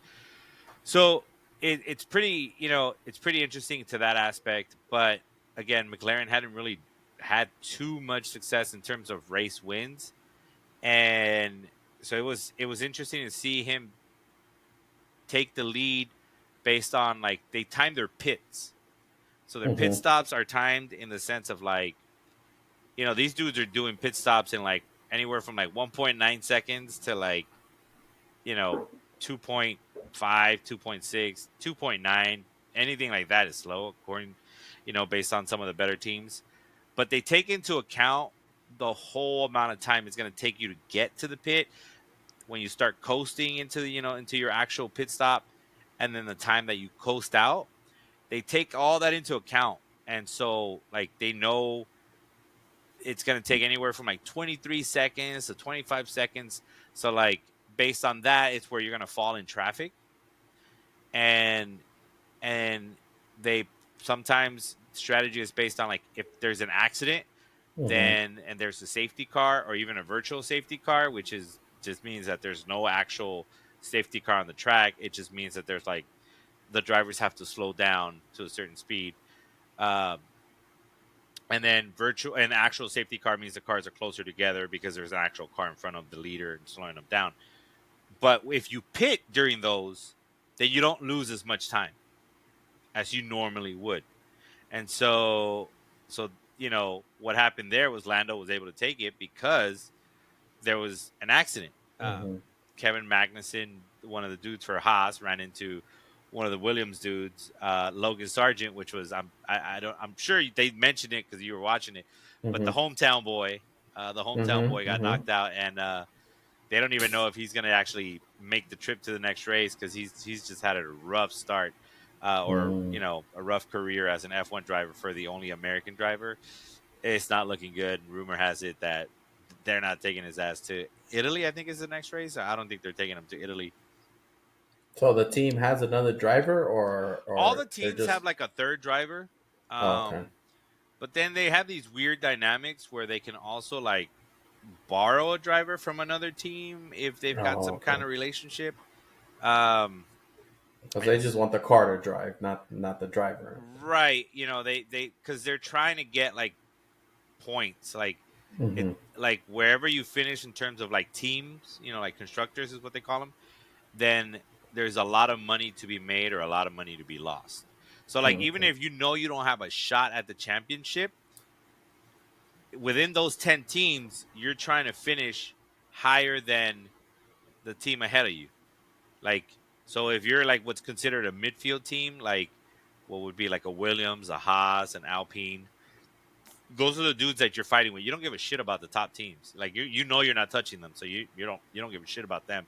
So it's pretty, it's pretty interesting to that aspect. But again, McLaren hadn't really had too much success in terms of race wins, and so it was interesting to see him take the lead based on like they timed their pits. So their pit Mm-hmm. stops are timed in the sense of like, these dudes are doing pit stops in like anywhere from like 1.9 seconds to like, you know, 2.5, 2.6, 2.9, anything like that is slow, according, based on some of the better teams. But they take into account the whole amount of time it's going to take you to get to the pit when you start coasting into into your actual pit stop, and then the time that you coast out. They take all that into account, and so like they know it's going to take anywhere from like 23 seconds to 25 seconds. So like based on that, it's where you're going to fall in traffic, and and they sometimes strategy is based on like if there's an accident, Mm-hmm. then and there's a safety car or even a virtual safety car, which is just means that there's no actual safety car on the track. It just means that there's like the drivers have to slow down to a certain speed. Um, and then virtual and actual safety car means the cars are closer together because there's an actual car in front of the leader and slowing them down. But if you pit during those, then you don't lose as much time as you normally would. And so what happened there was Lando was able to take it because there was an accident. Mm-hmm. Kevin Magnussen, one of the dudes for Haas, ran into one of the Williams dudes, Logan Sargent, which was I'm sure they mentioned it because you were watching it, but Mm-hmm. the hometown Mm-hmm. boy got Mm-hmm. knocked out, and they don't even know if he's going to actually make the trip to the next race because he's just had a rough start, or Mm. a rough career as an F1 driver for the only American driver. It's not looking good. And rumor has it that they're not taking his ass to Italy. I think is the next race. I don't think they're taking him to Italy. So the team has another driver, All the or they're teams have just like a third driver, oh, okay. but then they have these weird dynamics where they can also like borrow a driver from another team if they've got Oh, some kind okay. of relationship. Um, Because they just it's want the car to drive, not the driver. right, they because they're trying to get like points, like it, Mm-hmm. like wherever you finish in terms of like teams, like constructors is what they call them. Then there's a lot of money to be made or a lot of money to be lost. So like even Okay. if you don't have a shot at the championship, within those 10 teams, you're trying to finish higher than the team ahead of you. Like, so if you're like what's considered a midfield team, like what would be like a Williams, a Haas, an Alpine, those are the dudes that you're fighting with. You don't give a shit about the top teams. Like you're not touching them, so you don't give a shit about them.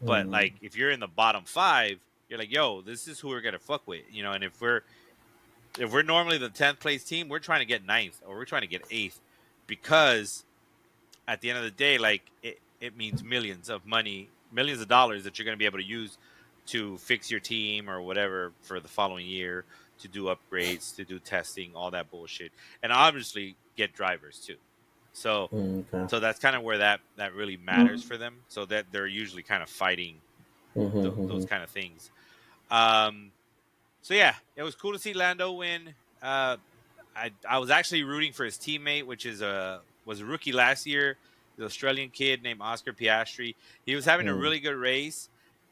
But Mm. like if you're in the bottom five, you're like, yo, this is who we're gonna fuck with, And if we're normally the 10th place team, we're trying to get ninth or we're trying to get eighth because at the end of the day, like it means millions of money, millions of dollars that you're going to be able to use to fix your team or whatever for the following year, to do upgrades, to do testing, all that bullshit, and obviously get drivers too. So, Mm, okay. so that's kind of where that really matters for them. So that they're usually kind of fighting Mm-hmm, those mm-hmm. kind of things. Um, so yeah, it was cool to see Lando win. I was actually rooting for his teammate, which was a rookie last year, the Australian kid named Oscar Piastri. He was having a Mm. really good race,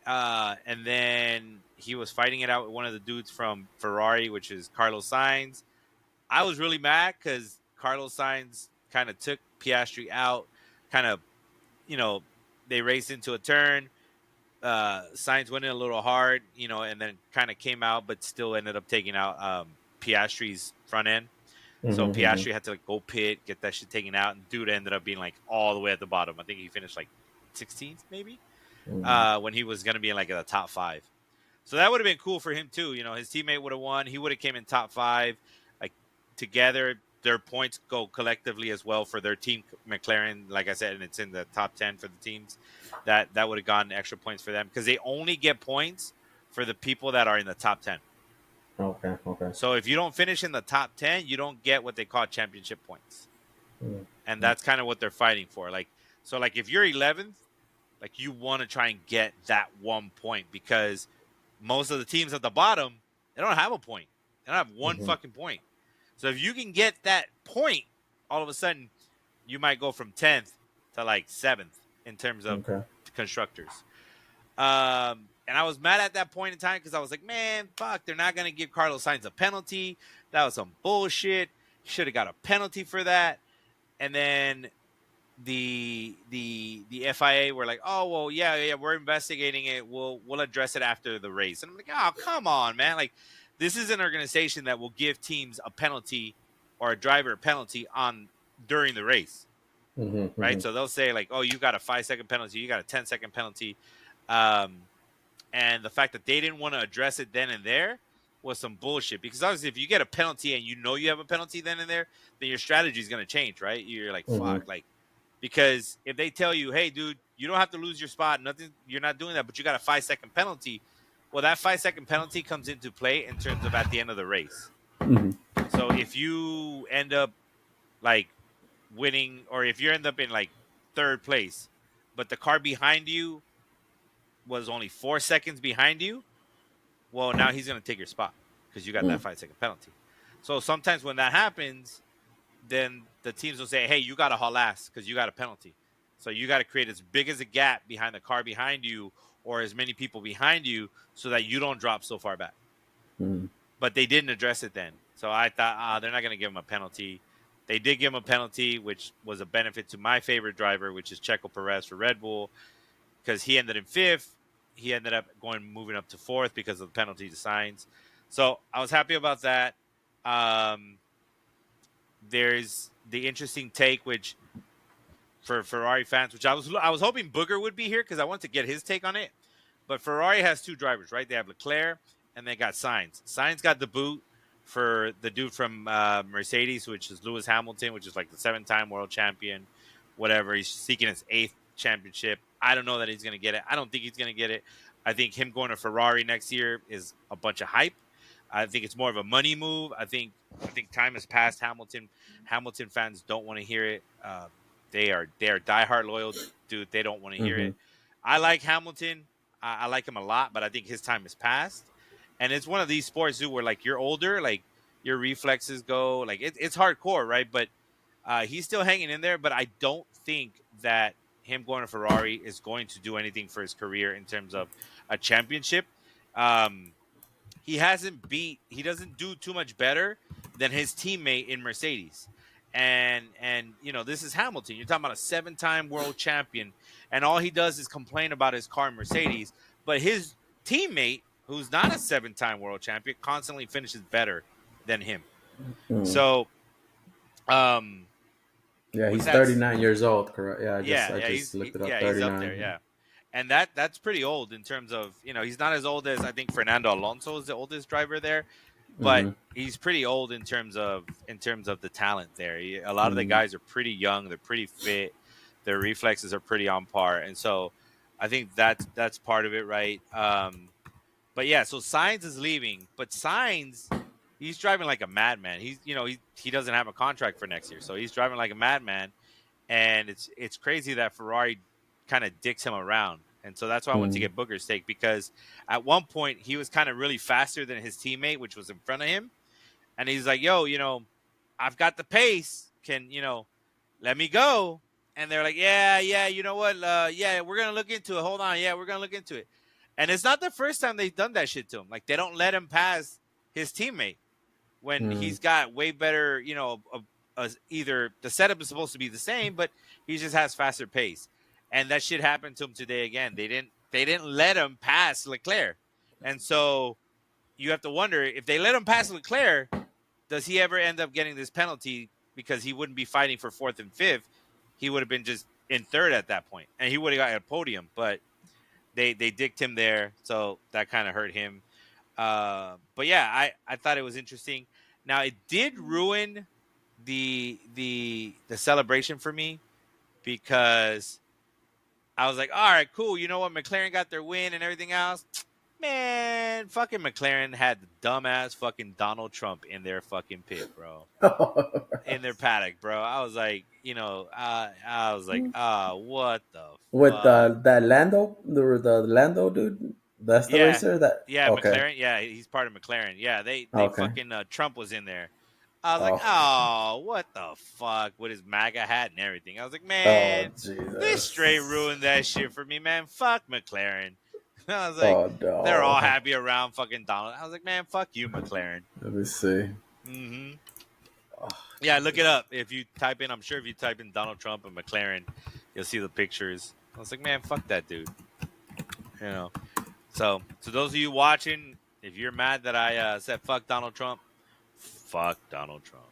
and then he was fighting it out with one of the dudes from Ferrari, which is Carlos Sainz. I was really mad because Carlos Sainz kind of took Piastri out, kind of you know they raced into a turn. Sainz went in a little hard, and then kind of came out, but still ended up taking out Piastri's front end. So Mm-hmm, mm-hmm. Piastri had to like go pit, get that shit taken out, and dude ended up being like all the way at the bottom. I think he finished like 16th, maybe, Mm. when he was gonna be in like the top five. So that would have been cool for him too. His teammate would have won. He would have came in top five. Like together, their points go collectively as well for their team. McLaren, like I said, and it's in the top 10 for the teams. That would have gotten extra points for them because they only get points for the people that are in the top 10. Okay, okay. So if you don't finish in the top 10, you don't get what they call championship points. Mm. And that's kind of what they're fighting for. Like, so like if you're 11th, like you want to try and get that 1 point because most of the teams at the bottom, they don't have a point. They don't have one Mm-hmm. fucking point. So if you can get that point, all of a sudden you might go from 10th to like 7th in terms of Okay. constructors. And I was mad at that point in time because I was like, man, fuck, they're not going to give Carlos Sainz a penalty. That was some bullshit. He should have got a penalty for that. And then the FIA were like, oh well, yeah, we're investigating it. We'll address it after the race. And I'm like, oh come on, man! Like this is an organization that will give teams a penalty or a driver a penalty on during the race, Mm-hmm, right? mm-hmm. So they'll say like, oh, you got a 5-second penalty, you got a 10-second penalty, um, and the fact that they didn't want to address it then and there was some bullshit because obviously if you get a penalty and you have a penalty then and there, then your strategy is going to change, right? You're like, Mm-hmm. fuck, like because if they tell you, hey, dude, you don't have to lose your spot, nothing, you're not doing that, but you got a 5-second penalty. Well, that 5-second penalty comes into play in terms of at the end of the race. Mm-hmm. So if you end up like winning, or if you end up in like third place, but the car behind you was only 4 seconds behind you, well, now he's going to take your spot because you got that Mm. 5-second penalty. So sometimes when that happens, then the teams will say, hey, you got to haul ass because you got a penalty. So you got to create as big as a gap behind the car behind you or as many people behind you so that you don't drop so far back. Mm. But they didn't address it then. So I thought, they're not going to give him a penalty. They did give him a penalty, which was a benefit to my favorite driver, which is Checo Perez for Red Bull, because he ended in fifth. he ended up moving up to fourth because of the penalty to Sainz. So I was happy about that. Um, there's the interesting take, which for Ferrari fans, which I was hoping Booger would be here because I wanted to get his take on it. But Ferrari has two drivers, right? They have Leclerc and they got Sainz. Sainz got the boot for the dude from Mercedes, which is Lewis Hamilton, which is like the 7-time world champion, whatever. He's seeking his 8th championship. I don't know that he's going to get it. I don't think he's going to get it. I think him going to Ferrari next year is a bunch of hype. I think it's more of a money move. I think time has passed. Hamilton fans don't want to hear it. They are diehard loyal, dude. They don't want to hear Mm-hmm. it. I like Hamilton. I like him a lot, but I think his time has passed. And it's one of these sports, dude, where like you're older, like your reflexes go, like it's hardcore, right? But he's still hanging in there. But I don't think that him going to Ferrari is going to do anything for his career in terms of a championship. Um, he doesn't do too much better than his teammate in Mercedes. And this is Hamilton. You're talking about a 7-time world champion, and all he does is complain about his car in Mercedes. But his teammate, who's not a 7-time world champion, constantly finishes better than him. Mm. So, um, Yeah, what's he's that? 39 years old, correct? Yeah, I Yeah, just looked it up. he's up there. 39. Yeah, and that's pretty old in terms of he's not as old as I think Fernando Alonso is the oldest driver there, but Mm-hmm. he's pretty old in terms of the talent there. A lot of the Mm-hmm. guys are pretty young. They're pretty fit. Their reflexes are pretty on par, and so I think that's part of it, right? But yeah, so Sainz is leaving, but Sainz he's driving like a madman. He doesn't have a contract for next year, so he's driving like a madman, and it's crazy that Ferrari kind of dicks him around. And so that's why I want to Mm-hmm. get Booker's take, because at one point he was kind of really faster than his teammate, which was in front of him. And he's like, yo, I've got the pace. Can, let me go? And they're like, yeah, you know what? Yeah, we're going to look into it. Hold on. Yeah, we're going to look into it. And it's not the first time they've done that shit to him. Like, they don't let him pass his teammate when Mm-hmm. he's got way better, either the setup is supposed to be the same, but he just has faster pace. And that shit happened to him today again. They didn't let him pass Leclerc. And so you have to wonder, if they let him pass Leclerc, does he ever end up getting this penalty, because he wouldn't be fighting for fourth and fifth. He would have been just in third at that point, and he would have got a podium. But they dicked him there, so that kind of hurt him. But yeah, I thought it was interesting. Now it did ruin the celebration for me, because I was like, all right, cool. You know what? McLaren got their win and everything else. Man, fucking McLaren had the dumbass fucking Donald Trump in their fucking pit, bro. In their paddock, bro. I was like, I was like, what the With fuck? that Lando, the Lando dude, that's the Yeah, racer. That yeah, okay, McLaren. Yeah, he's part of McLaren. Yeah, they okay. fucking Trump was in there. I was like, Oh, oh, what the fuck, with his MAGA hat and everything. I was like, oh man, they straight Jesus. ruined that shit for me, man. Fuck McLaren. I was like, Oh they're all no. happy around fucking Donald. I was like, man, fuck you, McLaren. Let me see. hmm Oh, Yeah, look it up. If you type in, I'm sure if you type in Donald Trump and McLaren, you'll see the pictures. I was like, man, fuck that dude. You know. So, to those of you watching, if you're mad that I said fuck Donald Trump, fuck Donald Trump.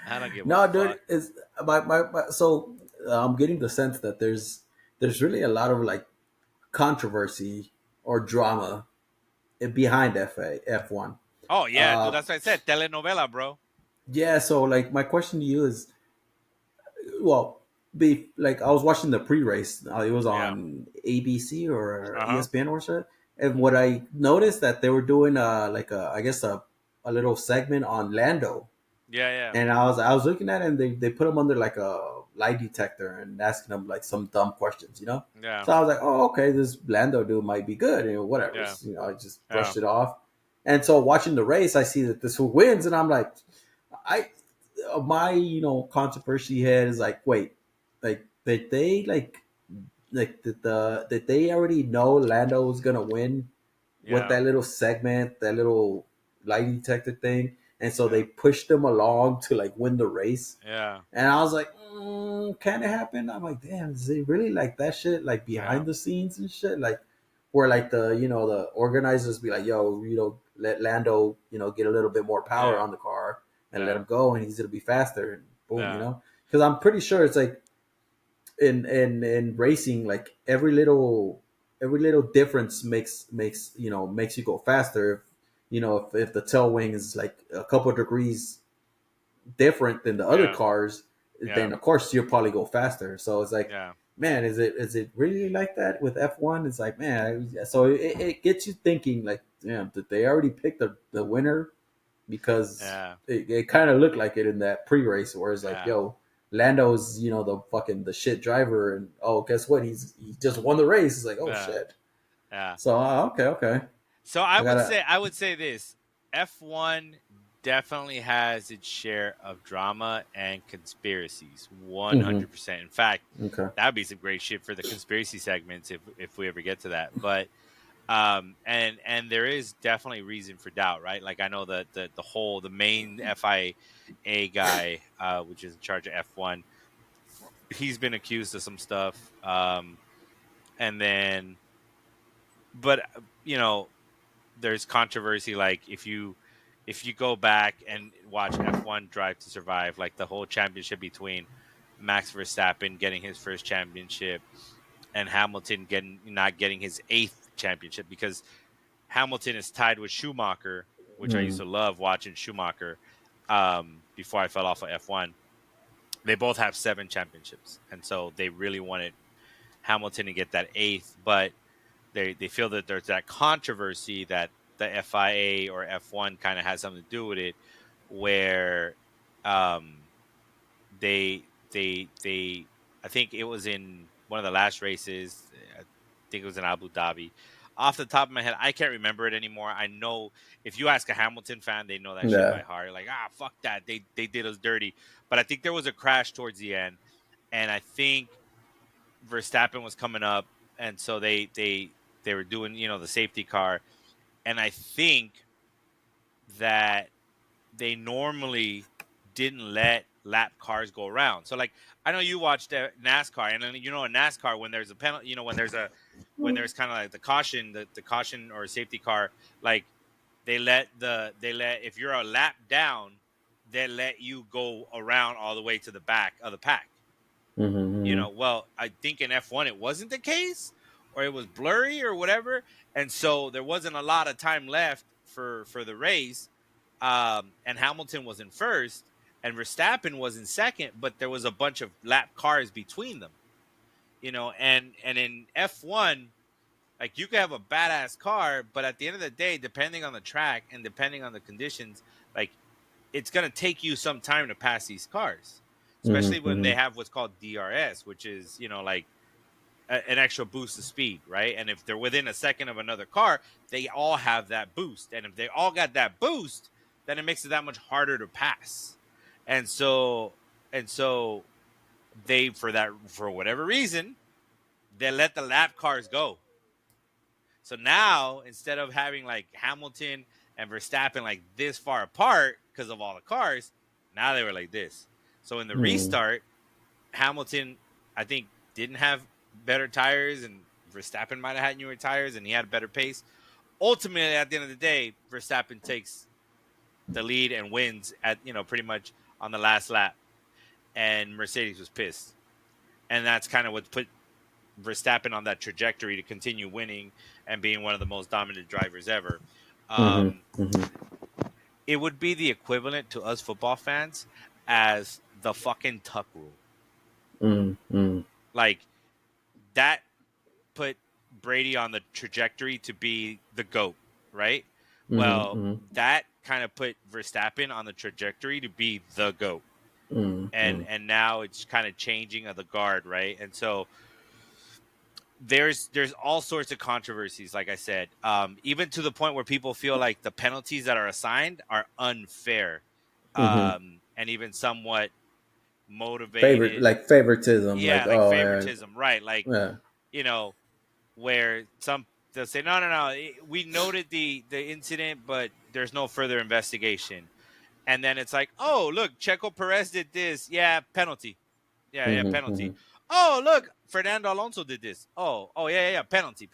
I don't give a no, dude, fuck. is so I'm getting the sense that there's really a lot of like controversy or drama behind F1. Oh yeah, dude. Uh, That's what I said. Telenovela, bro. yeah, so like my question to you is, well, be like I was watching the pre-race. It was Yeah. on ABC or Uh huh. ESPN or so, and what I noticed that they were doing like I guess a little segment on Lando, Yeah, yeah, and I was looking at it, and they put him under like a lie detector and asking him like some dumb questions, you know. yeah, So I was like, oh, okay, this Lando dude might be good, whatever. yeah, I just yeah, brushed it off. And so watching the race, I see that this who wins, and I'm like, I my controversy head is like, wait, like did they like did they already know Lando was gonna win with yeah, that little segment, that little lie detector thing? and so they Yeah. pushed him along to like win the race. Yeah. And I was like, can it happen? I'm like, damn, is it really like that shit, like Yeah. behind the scenes and shit, like where like the organizers be like, yo, let Lando get a little bit more power Yeah. on the car and let Yeah. him go, and he's gonna be faster, and boom, Yeah. because I'm pretty sure it's like in racing, like every little difference makes you go faster. If the tail wing is like a couple of degrees different than the other Yeah. cars, Yeah. then of course you'll probably go faster. So it's like, Yeah. man, is it really like that with F1? It's like, man, so it gets you thinking, like, damn, did they already pick the winner? Because Yeah. it kind of looked like it in that pre-race, where it's like, Yeah. yo, Lando's the shit driver, and oh, guess what? He just won the race. It's like, oh Yeah. shit. Yeah. So okay, So I gotta. I would say this. F1 definitely has its share of drama and conspiracies. Hmm. 100%. In fact, Okay. that would be some great shit for the conspiracy segments if we ever get to that. But and there is definitely reason for doubt, right? Like I know that the main FIA guy, which is in charge of F1, he's been accused of some stuff. And then but there's controversy, like if you go back and watch F1 Drive to Survive, like the whole championship between Max Verstappen getting his first championship and Hamilton not getting his eighth championship, because Hamilton is tied with Schumacher, which I used Mm, to love watching Schumacher before I fell off of F1. They both have 7 championships, and so they really wanted Hamilton to get that eighth, but they feel that there's that controversy that the FIA or F1 kind of has something to do with it, where um, they I think it was in one of the last races. I think it was in Abu Dhabi. Off the top of my head, I can't remember it anymore. I know if you ask a Hamilton fan, they know that shit by yeah. heart. Like, fuck that, they did us dirty. But I think there was a crash towards the end, and I think Verstappen was coming up, and so they were doing the safety car, and I think that they normally didn't let lap cars go around. So like I know you watched NASCAR, and then in NASCAR when there's a penalty, when there's kind of like the caution or safety car, like they let if you're a lap down, they let you go around all the way to the back of the pack. Mm-hmm. Well, I think in F1 it wasn't the case, or it was blurry or whatever, and so there wasn't a lot of time left for the race. And Hamilton was in first, and Verstappen was in second, but there was a bunch of lap cars between them. And in F1, like you could have a badass car, but at the end of the day, depending on the track and depending on the conditions, like it's going to take you some time to pass these cars, especially Mm-hmm. when they Mm-hmm. have what's called DRS, which is, like an extra boost of speed, right? And if they're within a second of another car, they all have that boost. And if they all got that boost, then it makes it that much harder to pass. And so they, for whatever reason, they let the lap cars go. So now, instead of having like Hamilton and Verstappen like this far apart because of all the cars, now they were like this. So in the Mm-hmm. restart, Hamilton, I think, didn't have better tires, and Verstappen might have had newer tires, and he had a better pace. Ultimately, at the end of the day, Verstappen takes the lead and wins at pretty much on the last lap, and Mercedes was pissed, and that's kind of what put Verstappen on that trajectory to continue winning and being one of the most dominant drivers ever. Um, Mm-hmm. it would be the equivalent to us football fans as the fucking tuck rule. Mm-hmm. Like that put Brady on the trajectory to be the GOAT, right? Well, Mm-hmm. that kind of put Verstappen on the trajectory to be the GOAT. And Mm-hmm. and now it's kind of changing of the guard, right? And so there's all sorts of controversies, like I said, even to the point where people feel like the penalties that are assigned are unfair, Mm-hmm. and even somewhat Favorite, motivated. like favoritism, like, Yeah, like oh yeah, favoritism, right? Like, yeah. you know, where they'll say, no, no, no, we noted the incident, but there's no further investigation. and then it's like, oh look, Checo Perez did this, yeah, penalty, yeah, Mm-hmm. penalty. Mm-hmm. Oh look, Fernando Alonso did this. Oh yeah, penalty.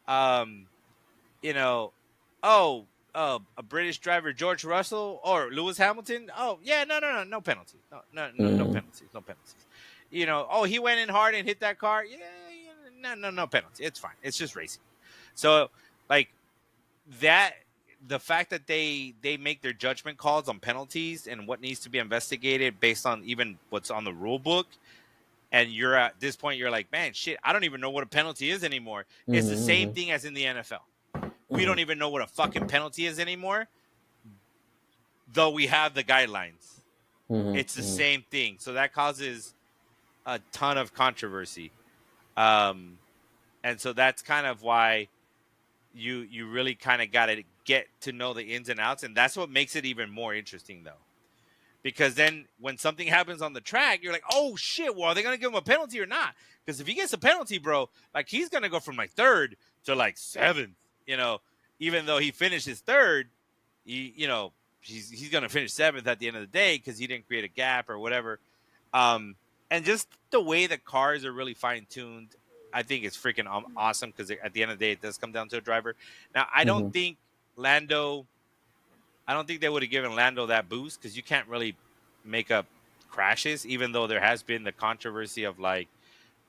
Um, you know, oh, a British driver, George Russell or Lewis Hamilton. Oh yeah, no penalty, no Mm-hmm. penalties, no penalties. Oh, he went in hard and hit that car. Yeah, no penalty. It's fine. It's just racing. So like that, the fact that they make their judgment calls on penalties and what needs to be investigated based on even what's on the rule book, and you're at this point, you're like, man, shit, I don't even know what a penalty is anymore. It's the same Mm-hmm. thing as in the NFL. We Mm-hmm. don't even know what a fucking penalty is anymore, though we have the guidelines. It's the Mm-hmm. same thing. So that causes a ton of controversy. Um, and so that's kind of why you really kind of got to get to know the ins and outs, and that's what makes it even more interesting, though. Because then when something happens on the track, you're like, oh shit, well, are they gonna give him a penalty or not? Because if he gets a penalty, bro, like he's gonna go from like third to like seventh. You know, even though he finishes third, he's gonna finish seventh at the end of the day because he didn't create a gap or whatever. Um, and just the way the cars are really fine tuned, I think it's freaking awesome because at the end of the day, it does come down to a driver. Now, Mm-hmm. Lando I don't think they would have given Lando that boost because you can't really make up crashes, even though there has been the controversy of like,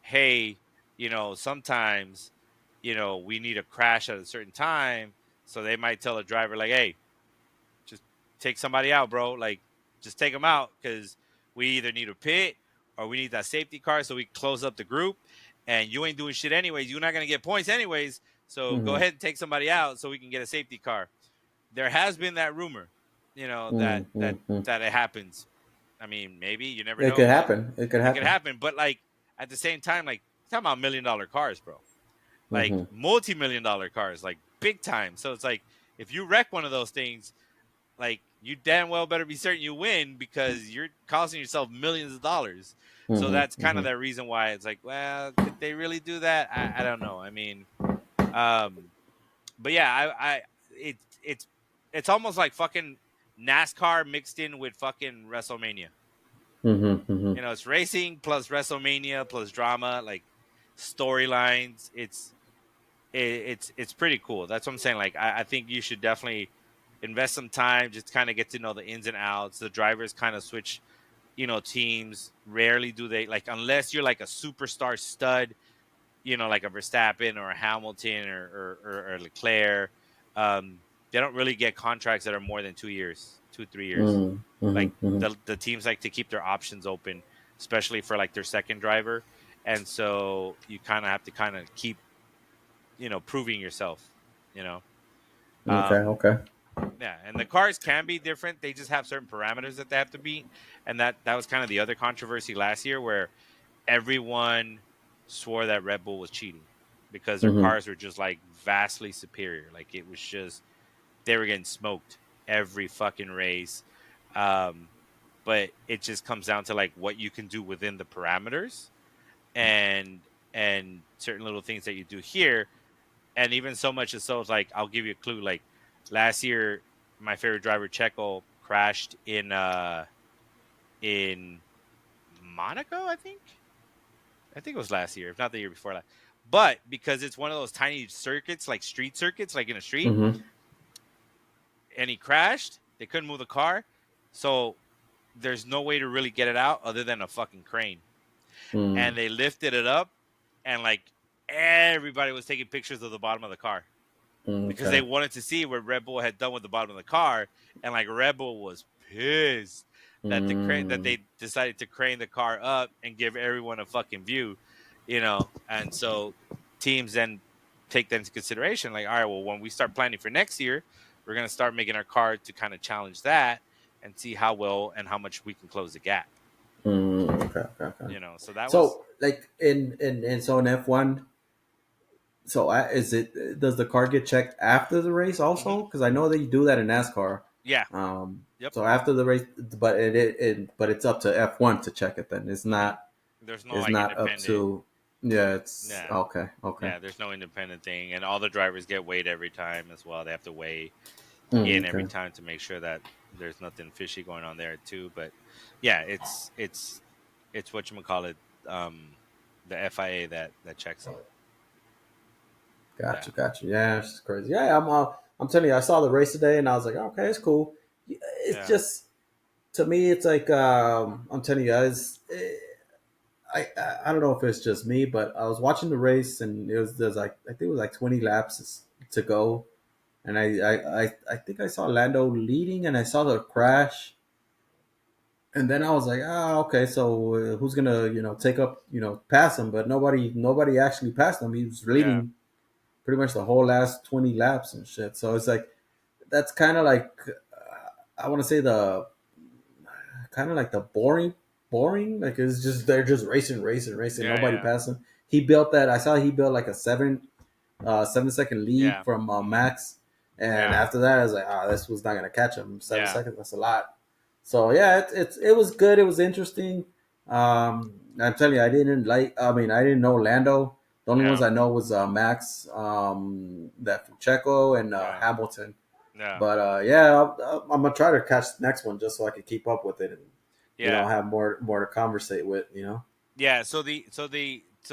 hey, sometimes, we need a crash at a certain time. So they might tell a driver, like, hey, just take somebody out, bro. Like, just take them out because we either need a pit or we need that safety car so we close up the group. And you ain't doing shit anyways. You're not going to get points anyways. So go Mm-hmm. ahead and take somebody out so we can get a safety car. There has been that rumor, that Mm-hmm. it happens. I mean, maybe you never It know. could happen. It could It could happen. happen, but like at the same time, like talking about $1 million cars, bro. Like Mm-hmm. multi-million-dollar cars, like big time. So it's like if you wreck one of those things, like you damn well better be certain you win because you're costing yourself millions of dollars. So Mm-hmm. that's kind of Mm-hmm. the reason why it's like, well, could they really do that? I don't know. I mean, um, but yeah, it's almost like fucking NASCAR mixed in with fucking WrestleMania. Mm-hmm. Mm-hmm. It's racing plus WrestleMania plus drama, like storylines. It's pretty cool. That's what I'm saying. Like I think you should definitely invest some time, just kind of get to know the ins and outs. The drivers kind of switch, teams. Rarely do they, like, unless you're like a superstar stud, like a Verstappen or a Hamilton or Leclerc. Um, they don't really get contracts that are more than 2 years, 3 years. Mm-hmm. Like Mm-hmm. the teams like to keep their options open, especially for like their second driver, and so you kind of have to kind of keep proving yourself. You know, Okay. um, Okay. yeah, and the cars can be different. They just have certain parameters that they have to beat, and that was kind of the other controversy last year where everyone swore that Red Bull was cheating because their Mm-hmm. cars were just like vastly superior. Like it was just they were getting smoked every fucking race. Um, but it just comes down to like what you can do within the parameters and certain little things that you do here. And even so much as so, it's like I'll give you a clue. Like last year, my favorite driver Checo crashed in Monaco, I think it was last year, if not the year before that. But because it's one of those tiny circuits, like street circuits, like in a street, Mm-hmm. and he crashed, they couldn't move the car. So there's no way to really get it out other than a fucking crane. And they lifted it up, and like everybody was taking pictures of the bottom of the car Mm-hmm. because they Okay. wanted to see what Red Bull had done with the bottom of the car. And like Red Bull was pissed that Mm-hmm. they decided to crane the car up and give everyone a fucking view. And so teams then take that into consideration. Like, all right, well, when we start planning for next year, we're gonna start making our car to kind of challenge that and see how well and how much we can close the gap. Okay. Okay. Okay. So that was So, like in F1, so is it? Does the car get checked after the race hmm also? Because I know that you do that in NASCAR. yeah, yep. So after the race, but but it's up to F1 to check it. Then it's hmm not. There's no It's like not up independent. to. Yeah. It's Yeah, okay. Okay. yeah. There's no independent thing, and all the drivers get weighed every time as well. They have to weigh in every Okay. time to make sure that there's nothing fishy going on there too. But yeah, it's what you call it, the FIA that checks them. Yeah, Gotcha. Yeah, it's crazy. Yeah, I'm telling you, I saw the race today, and I was like, okay, it's cool. It's yeah, just to me, it's like I'm telling you guys, I don't know if it's just me, but I was watching the race, and there's like I think it was like 20 laps to go, and I think I saw Lando leading, and I saw the crash, and then I was like, okay, so who's gonna take up pass him? But nobody actually passed him. He was yeah, leading pretty much the whole last 20 laps and shit. So it's like that's kind of like I want to say the kind of like the boring. Like it's just they're just racing. yeah, Nobody yeah, passing. He built that. I saw he built like a 7 second lead yeah, from Max, and yeah, after that, I was like, this was not gonna catch him. Seven yeah, seconds, that's a lot. So yeah, it was good. It was interesting. I'm telling you, I didn't like. I mean, I didn't know Lando. The only ones yeah, I know was Max, that from Checo and yeah, Hamilton. yeah, But yeah, I'm gonna try to catch the next one just so I can keep up with it and yeah. have more to conversate with. You know. Yeah, so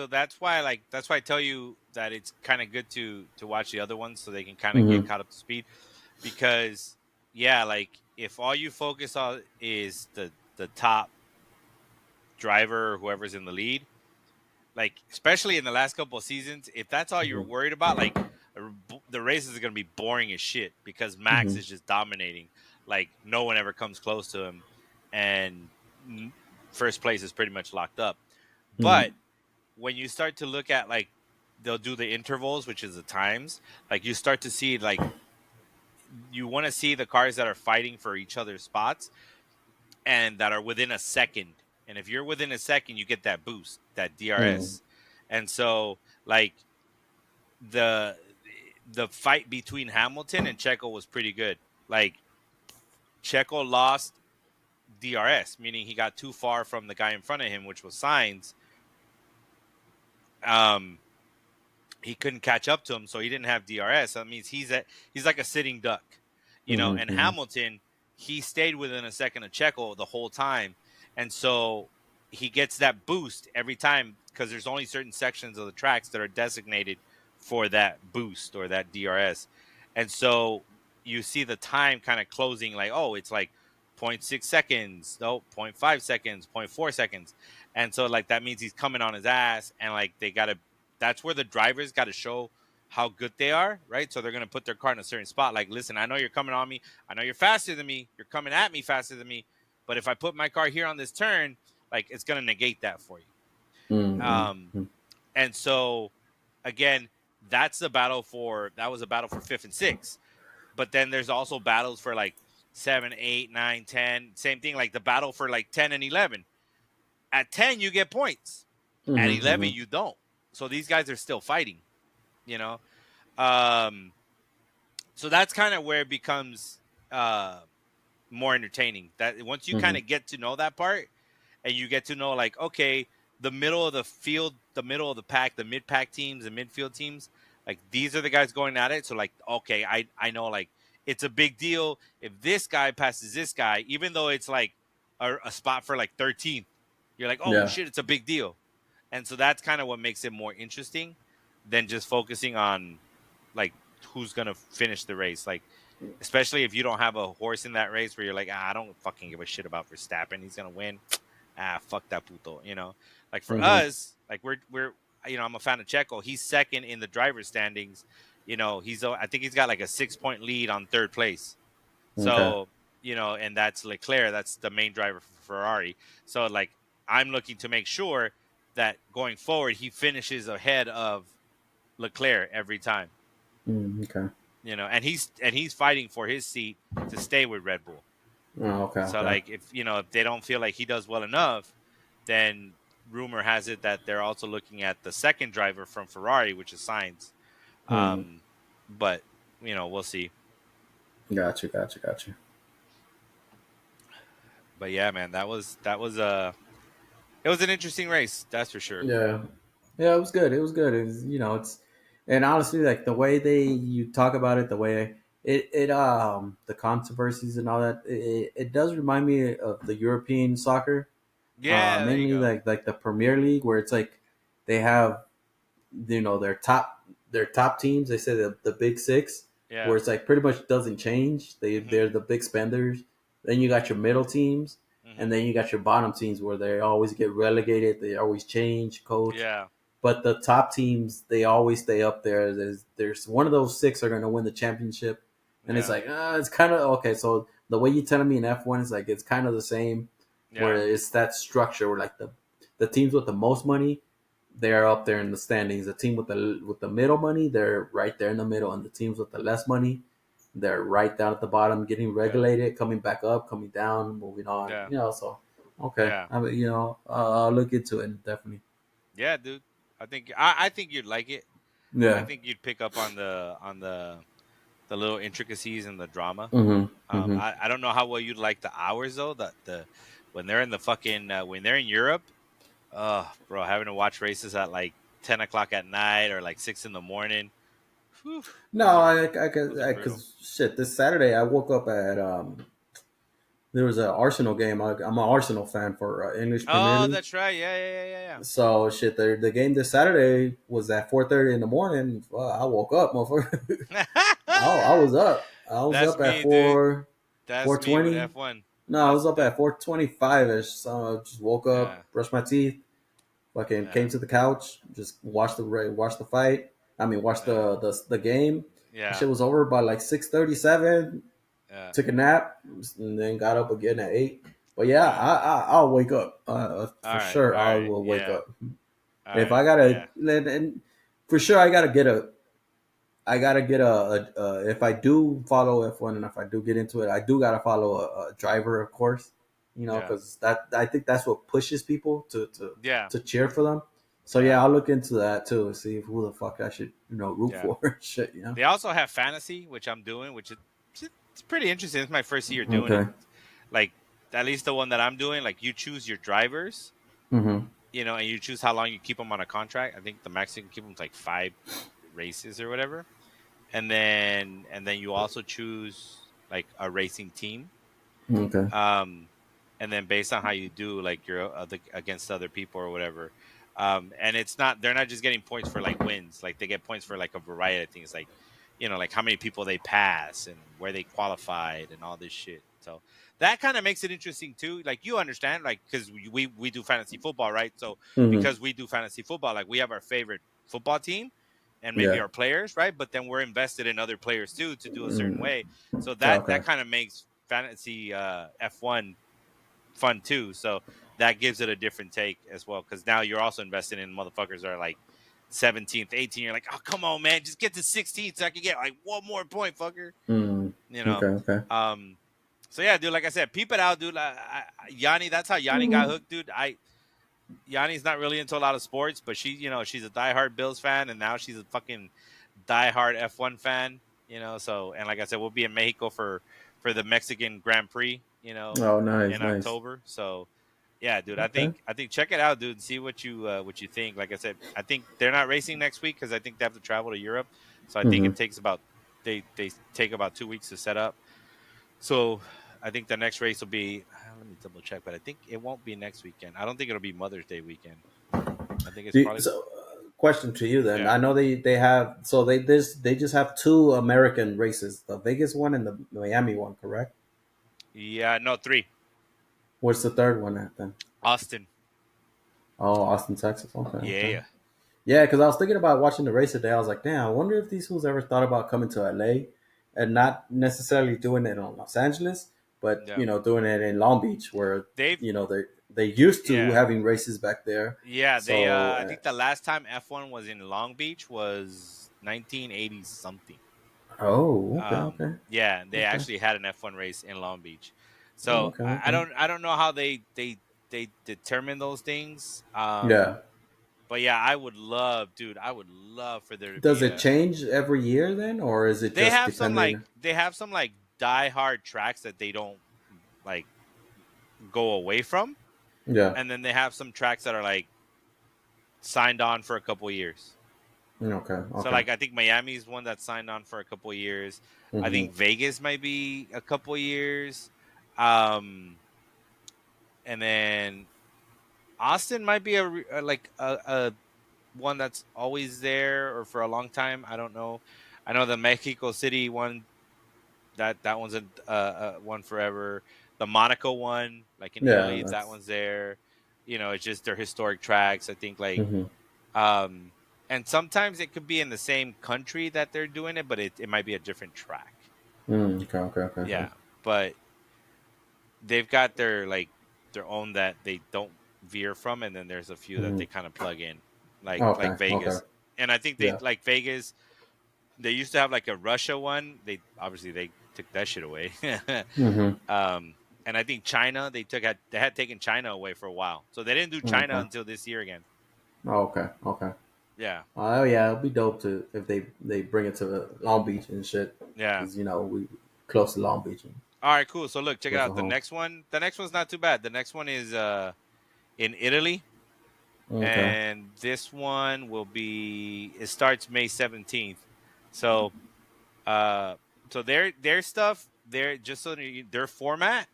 that's why, like, that's why I tell you that it's kind of good to watch the other ones so they can kind of get Mm-hmm. caught up to speed, because yeah, like if all you focus on is the top driver or whoever's in the lead, like especially in the last couple of seasons, if that's all you're worried about, like the races are going to be boring as shit because Max Mm-hmm. is just dominating. Like no one ever comes close to him, and first place is pretty much locked up. Mm-hmm. But when you start to look at, like, they'll do the intervals, which is the times, like you start to see, like, you want to see the cars that are fighting for each other's spots and that are within a second. And if you're within a second, you get that boost, that Mm-hmm. DRS. And so, like, the the fight between Hamilton and Checo was pretty good. Like, Checo lost DRS, meaning he got too far from the guy in front of him, which was Sainz. Um, he couldn't catch up to him, so he didn't have DRS. That means he's like a sitting duck, you know. And Mm-hmm. Hamilton, he stayed within a second of Checo the whole time, and so he gets that boost every time because there's only certain sections of the tracks that are designated for that boost or that DRS, and so you see the time kind of closing, like, oh, it's like zero point 0.6 seconds, no, 0.5 seconds, zero point 0.4 seconds. And so, like, that means he's coming on his ass, and like they gotta that's where the drivers got to show how good they are, right? So they're going to put their car in a certain spot. Like, listen, I know you're coming on me. I know you're faster than me. You're coming at me faster than me. But if I put my car here on this turn, like, it's going to negate that for you. Um, Mm-hmm. and so, again, that was a battle for fifth and sixth. But then there's also battles for like 7, 8, 9, 10. Same thing, like the battle for like 10 and 11. At 10, you get points. At Mm-hmm. 11, Mm-hmm. you don't. So these guys are still fighting, you know? Um, so that's kind of where it becomes uh, more entertaining. That once you kind Mm-hmm. of get to know that part, and you get to know, like, okay, the middle of the field, the middle of the pack, the mid pack teams, the midfield teams, like these are the guys going at it. So like, okay, I know, like, it's a big deal if this guy passes this guy, even though it's like a spot for like 13th. You're like, oh Yeah. shit, it's a big deal. And so that's kind of what makes it more interesting than just focusing on, like, who's gonna finish the race. Like, especially if you don't have a horse in that race where you're like, I don't fucking give a shit about Verstappen. He's gonna win. Fuck that puto. You know, like for Mm-hmm. us, like we're I'm a fan of Checo. He's second in the driver's standings. You know, I think he's got like a 6 point lead on third place. Okay. So, and that's Leclerc. That's the main driver for Ferrari. So, like, I'm looking to make sure that going forward he finishes ahead of Leclerc every time. Okay. And he's fighting for his seat to stay with Red Bull. Oh, okay. So, Okay. like, if they don't feel like he does well enough, then rumor has it that they're also looking at the second driver from Ferrari, which is Sainz. Mm. Um, but we'll see. Gotcha. But yeah, man, it was an interesting race, that's for sure. Yeah. Yeah, it was good. It was, and honestly, like the way you talk about it, the way the controversies and all that. It does remind me of the European soccer, Yeah, there you mainly go. like the Premier League, where it's like they have their top teams. They say the big six, Yeah. where it's like pretty much doesn't change. Mhm. They're the big spenders. Then you got your middle teams, and Mhm. then you got your bottom teams where they always get relegated. They always change coach. Yeah. But the top teams, they always stay up there. There's one of those six are going to win the championship, and it's Yeah. like it's kind of okay. So the way you telling me in F1 is like it's kind of the same, where Yeah. it's that structure where like the teams with the most money, they're up there in the standings. The team with the middle money, they're right there in the middle, and the teams with the less money, they're right down at the bottom, getting Yeah. regulated, coming back up, coming down, moving on. Yeah. So okay, Yeah. I mean, I'll look into it definitely. Yeah, dude. I think you'd like it. I Yeah. think you'd pick up on the little intricacies and the drama. Mm-hmm. Mm-hmm. I don't know how well you'd like the hours though. The when they're in the fucking when they're in Europe, bro, having to watch races at like 10 o'clock at night or like 6 in the morning. Whew, No, those are brutal. cause shit. This Saturday, I woke up at there was an Arsenal game. I'm an Arsenal fan for English Premier Oh, League. that's right. Yeah, yeah, yeah, So shit, the game this Saturday was at 4:30 in the morning. Well, I woke up, motherfucker. I yeah. was up. I was That's up at me, dude. four That's me with twenty. F1. No, I That's was up that. at 4:25 ish. So I just woke Yeah, up, brushed my teeth, fucking yeah, came to the couch, just watched the fight. I mean, watched yeah, the game. The yeah, shit was over by like 6:37. yeah, Took a nap and then got up again at 8. But yeah, yeah. I'll wake up All for right, sure. all I right. will wake Yeah, up. all If right. I gotta, Yeah, and for sure, I gotta get if I do follow F1 and if I do get into it, I do gotta follow a driver, of course, yeah, because that I think that's what pushes people yeah, to cheer for them. So yeah, yeah, I'll look into that too, see who the fuck I should root yeah. for. Shit. They also have fantasy, which I'm doing, which is it's pretty interesting. It's my first year doing it. Okay. Like at least the one that I'm doing, like you choose your drivers, Mm-hmm. and you choose how long you keep them on a contract. I think the max you can keep them is like 5 races or whatever, and then you also choose like a racing team. Okay. um, and then based on how you do, like you're against other people or whatever. And they're not just getting points for like wins, like they get points for like a variety of things, like like how many people they pass and where they qualified and all this shit. So that kind of makes it interesting too. Like you understand, like because we do fantasy football, right? So Mm-hmm. because we do fantasy football, like we have our favorite football team and maybe Yeah. our players, right? But then we're invested in other players too to do a certain Mm. way. So that Okay. kind of makes fantasy F1 fun too. So that gives it a different take as well. Because now you're also investing in motherfuckers that are like 17th, 18th. You're like, oh come on, man, just get to 16th so I can get like one more point, fucker. Mm. You know. Okay. Okay. Um. So yeah, dude. Like I said, peep it out, dude. Yanni, that's how Yanni got Mhm. hooked, dude. Yanni's not really into a lot of sports, but she's a diehard Bills fan, and now she's a fucking diehard F1 fan. So and like I said, we'll be in Mexico for the Mexican Grand Prix. Oh, nice, In nice. October. So yeah, dude, I Okay. think I think check it out, dude, and see what you think. Like I said, I think they're not racing next week because I think they have to travel to Europe. So I think Mm-hmm. it takes about they take about 2 weeks to set up. So I think the next race will be. Let me double check, but I think it won't be next weekend. I don't think it'll be Mother's Day weekend. I think it's probably So, question to you then. yeah, I know they have they just have two American races, the Vegas one and the Miami one, correct? yeah, no 3 What's the third one at then? Austin. Oh, Austin, Texas. Okay, okay. Yeah, Yeah, because I was thinking about watching the race today. I was like, damn, I wonder if these fools ever thought about coming to LA and not necessarily doing it in Los Angeles, but yeah. doing it in Long Beach, where They've they used to yeah. having races back there. Yeah, they So, I think the last time F1 was in Long Beach was 1980 something. oh, okay, okay, Yeah, they okay, actually had an F1 race in Long Beach. oh, So okay, I okay. don't I don't know how they determine those things. Yeah. But yeah, I would love, dude, I would love for there to Does be it change every year then, or is it just depending? they have some like die hard tracks that they don't like go away from, Yeah. and then they have some tracks that are like signed on for a couple years. Okay. So Okay. like I think Miami's one that signed on for a couple of years. I Mm-hmm. think Vegas might be a couple of years. Um, and then Austin might be like a one that's always there or for a long time. I don't know. I know the Mexico City one that one's a one forever. The Monaco one, like in Yeah. Italy, that That's. one's there. It's just their historic tracks. I think like Mm-hmm. um and sometimes it could be in the same country that they're doing it, but it might be a different track. Okay. Okay. Okay. Okay. Yeah. But they've got their like their own that they don't veer from, and then there's a few that Mm-hmm. they kind of plug in, like Okay. Okay. Vegas. And I think they Yeah. like Vegas. They used to have like a Russia one. They took that shit away. Mm-hmm. um, and I think China they had taken China away for a while, so they didn't do China Okay. until this year again. Okay. Okay. Yeah, Oh yeah, it'd be dope to if they bring it to Long Beach and shit, yeah. because we close to Long Beach and All right, cool. So look, check it close to out. home. The next one's not too bad. The next one is in Italy, Okay. and this one will be it starts May 17th. So uh their stuff, their just so their format,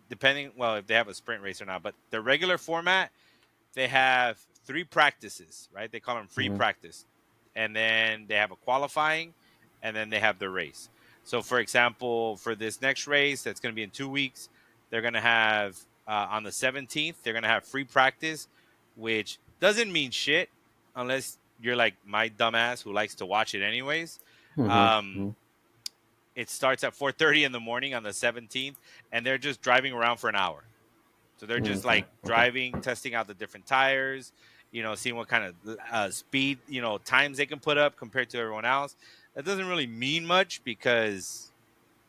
depending well if they have a sprint race or not, but the regular format, they have three practices, right? They call them free Mm-hmm. practice. And then they have a qualifying, and then they have the race. So, for example, for this next race that's going to be in 2 weeks, they're going to have on the 17th, they're going to have free practice, which doesn't mean shit unless you're like my dumbass who likes to watch it anyways. Um, Mm-hmm. it starts at 4:30 in the morning on the 17th, and they're just driving around for an hour. So they're just Okay. like Okay. driving, testing out the different tires, seeing what kind of speed, times they can put up compared to everyone else. That doesn't really mean much because,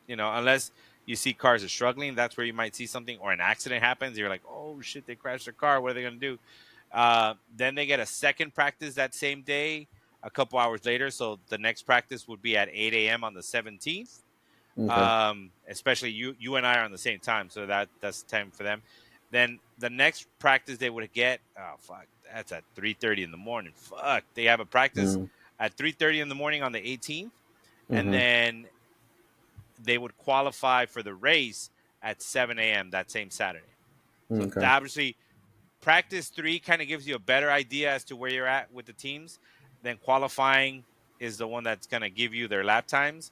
unless you see cars are struggling, that's where you might see something or an accident happens. You're like, oh shit, they crashed their car. What are they going to do? Then they get a second practice that same day, a couple hours later. So the next practice would be at 8 a.m. on the 17th. Okay. Especially you and I are on the same time, so that's time for them. Then the next practice they would get, oh fuck, that's at 3:30 in the morning. Fuck, they have a practice Mm-hmm. at 3:30 in the morning on the 18th, and Mm-hmm. then they would qualify for the race at 7 a.m. that same Saturday. So Okay. obviously, practice three kind of gives you a better idea as to where you're at with the teams. Then qualifying is the one that's going to give you their lap times.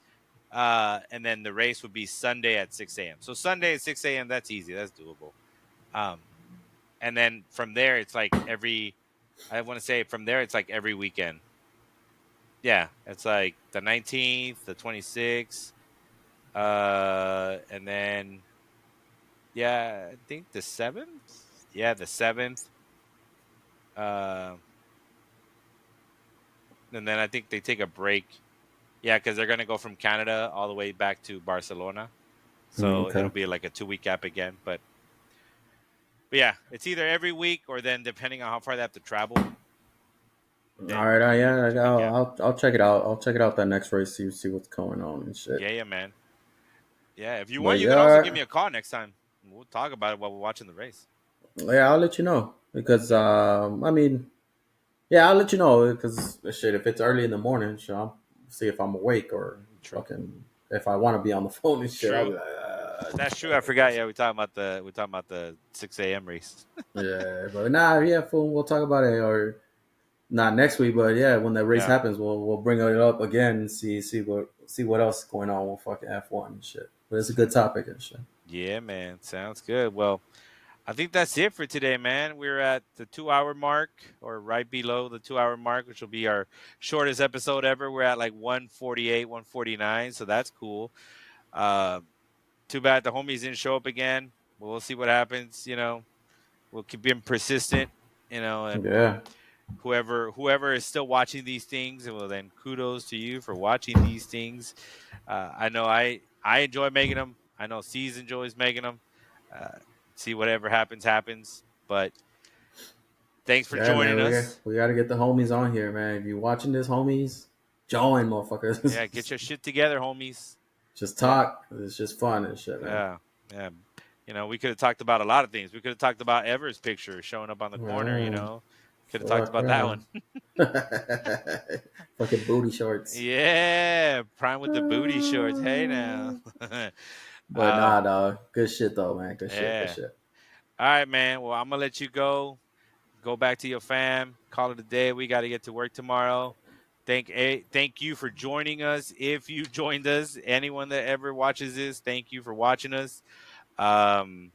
And then the race would be Sunday at 6 a.m. So Sunday at 6 a.m., that's easy. That's doable. Um, and then from there, it's like I want to say from there, it's like every weekend. Yeah. It's like the 19th, the 26th, and then, yeah, I think the 7th. Yeah, the 7th. Uh, and then I think they take a break. Yeah, because they're going to go from Canada all the way back to Barcelona. So Okay. it'll be like a 2 week gap again. But yeah, it's either every week or then depending on how far they have to travel, All then right. it'll be Yeah. 2 week gap. I'll check it out. I'll check it out that next race. See what's going on and shit. Yeah, yeah, man. Yeah, if you want, But you can also give yeah, me a call next time. We'll talk about it while we're watching the race. yeah. I'll let you know because Yeah, I mean, yeah, I'll let you know because shit. If it's early in the morning, shit, I'll see if I'm awake or true, fucking if I want to be on the phone and shit. I'll be true. like, That's true. I forgot. Yeah, we talking about the 6 a.m. race. yeah, but nah, yeah, fool, we'll talk about it or not next week, but yeah, when that race Yeah, happens, we'll bring it up again and see what else is going on with fucking F1 and shit. But it's a good topic and shit. yeah, man. Sounds good. Well, I think that's it for today, man. We're at the 2 hour mark, or right below the 2 hour mark, which will be our shortest episode ever. We're at like 148, 149, so that's cool. Uh, Too bad the homies didn't show up again. But we'll see what happens. We'll keep being persistent. And Yeah, whoever is still watching these things, well, then kudos to you for watching these things. I know I enjoy making them. I know C's enjoys making them. Uh, See whatever happens happens. But thanks for yeah, man. joining We us. we got to get the homies on here, man. If you watching this, homies, join, motherfuckers. Yeah, get your shit together, homies. Just Yeah, talk. It's just fun and shit, man. yeah, yeah. We could have talked about a lot of things. We could have talked about Ever's picture showing up on the corner. Yeah. Could have talked Fuck about that yeah. one. Fucking booty shorts. Yeah, Prime with the booty shorts. Hey now. But nah, um, dog. Good shit though, man. Good shit. Good yeah. shit. All right, man. Well, I'm gonna let you go. Go back to your fam. Call it a day. We got to get to work tomorrow. Thank you for joining us. If you joined us, anyone that ever watches this, thank you for watching us. Um,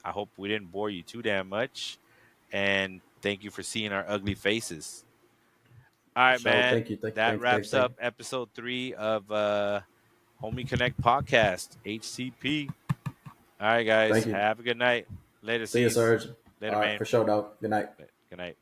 I hope we didn't bore you too damn much, and thank you for seeing our ugly faces. All For right, sure. man. Thank you. Thank you. That Thank you. Thank you. wraps Thank up you. episode 3 of Homie Connect podcast HCP. All right, guys. Thank you. Have a good night. Later, See you, C's. Serge. Later, All right, man. for sure, dog. Good night. Good night.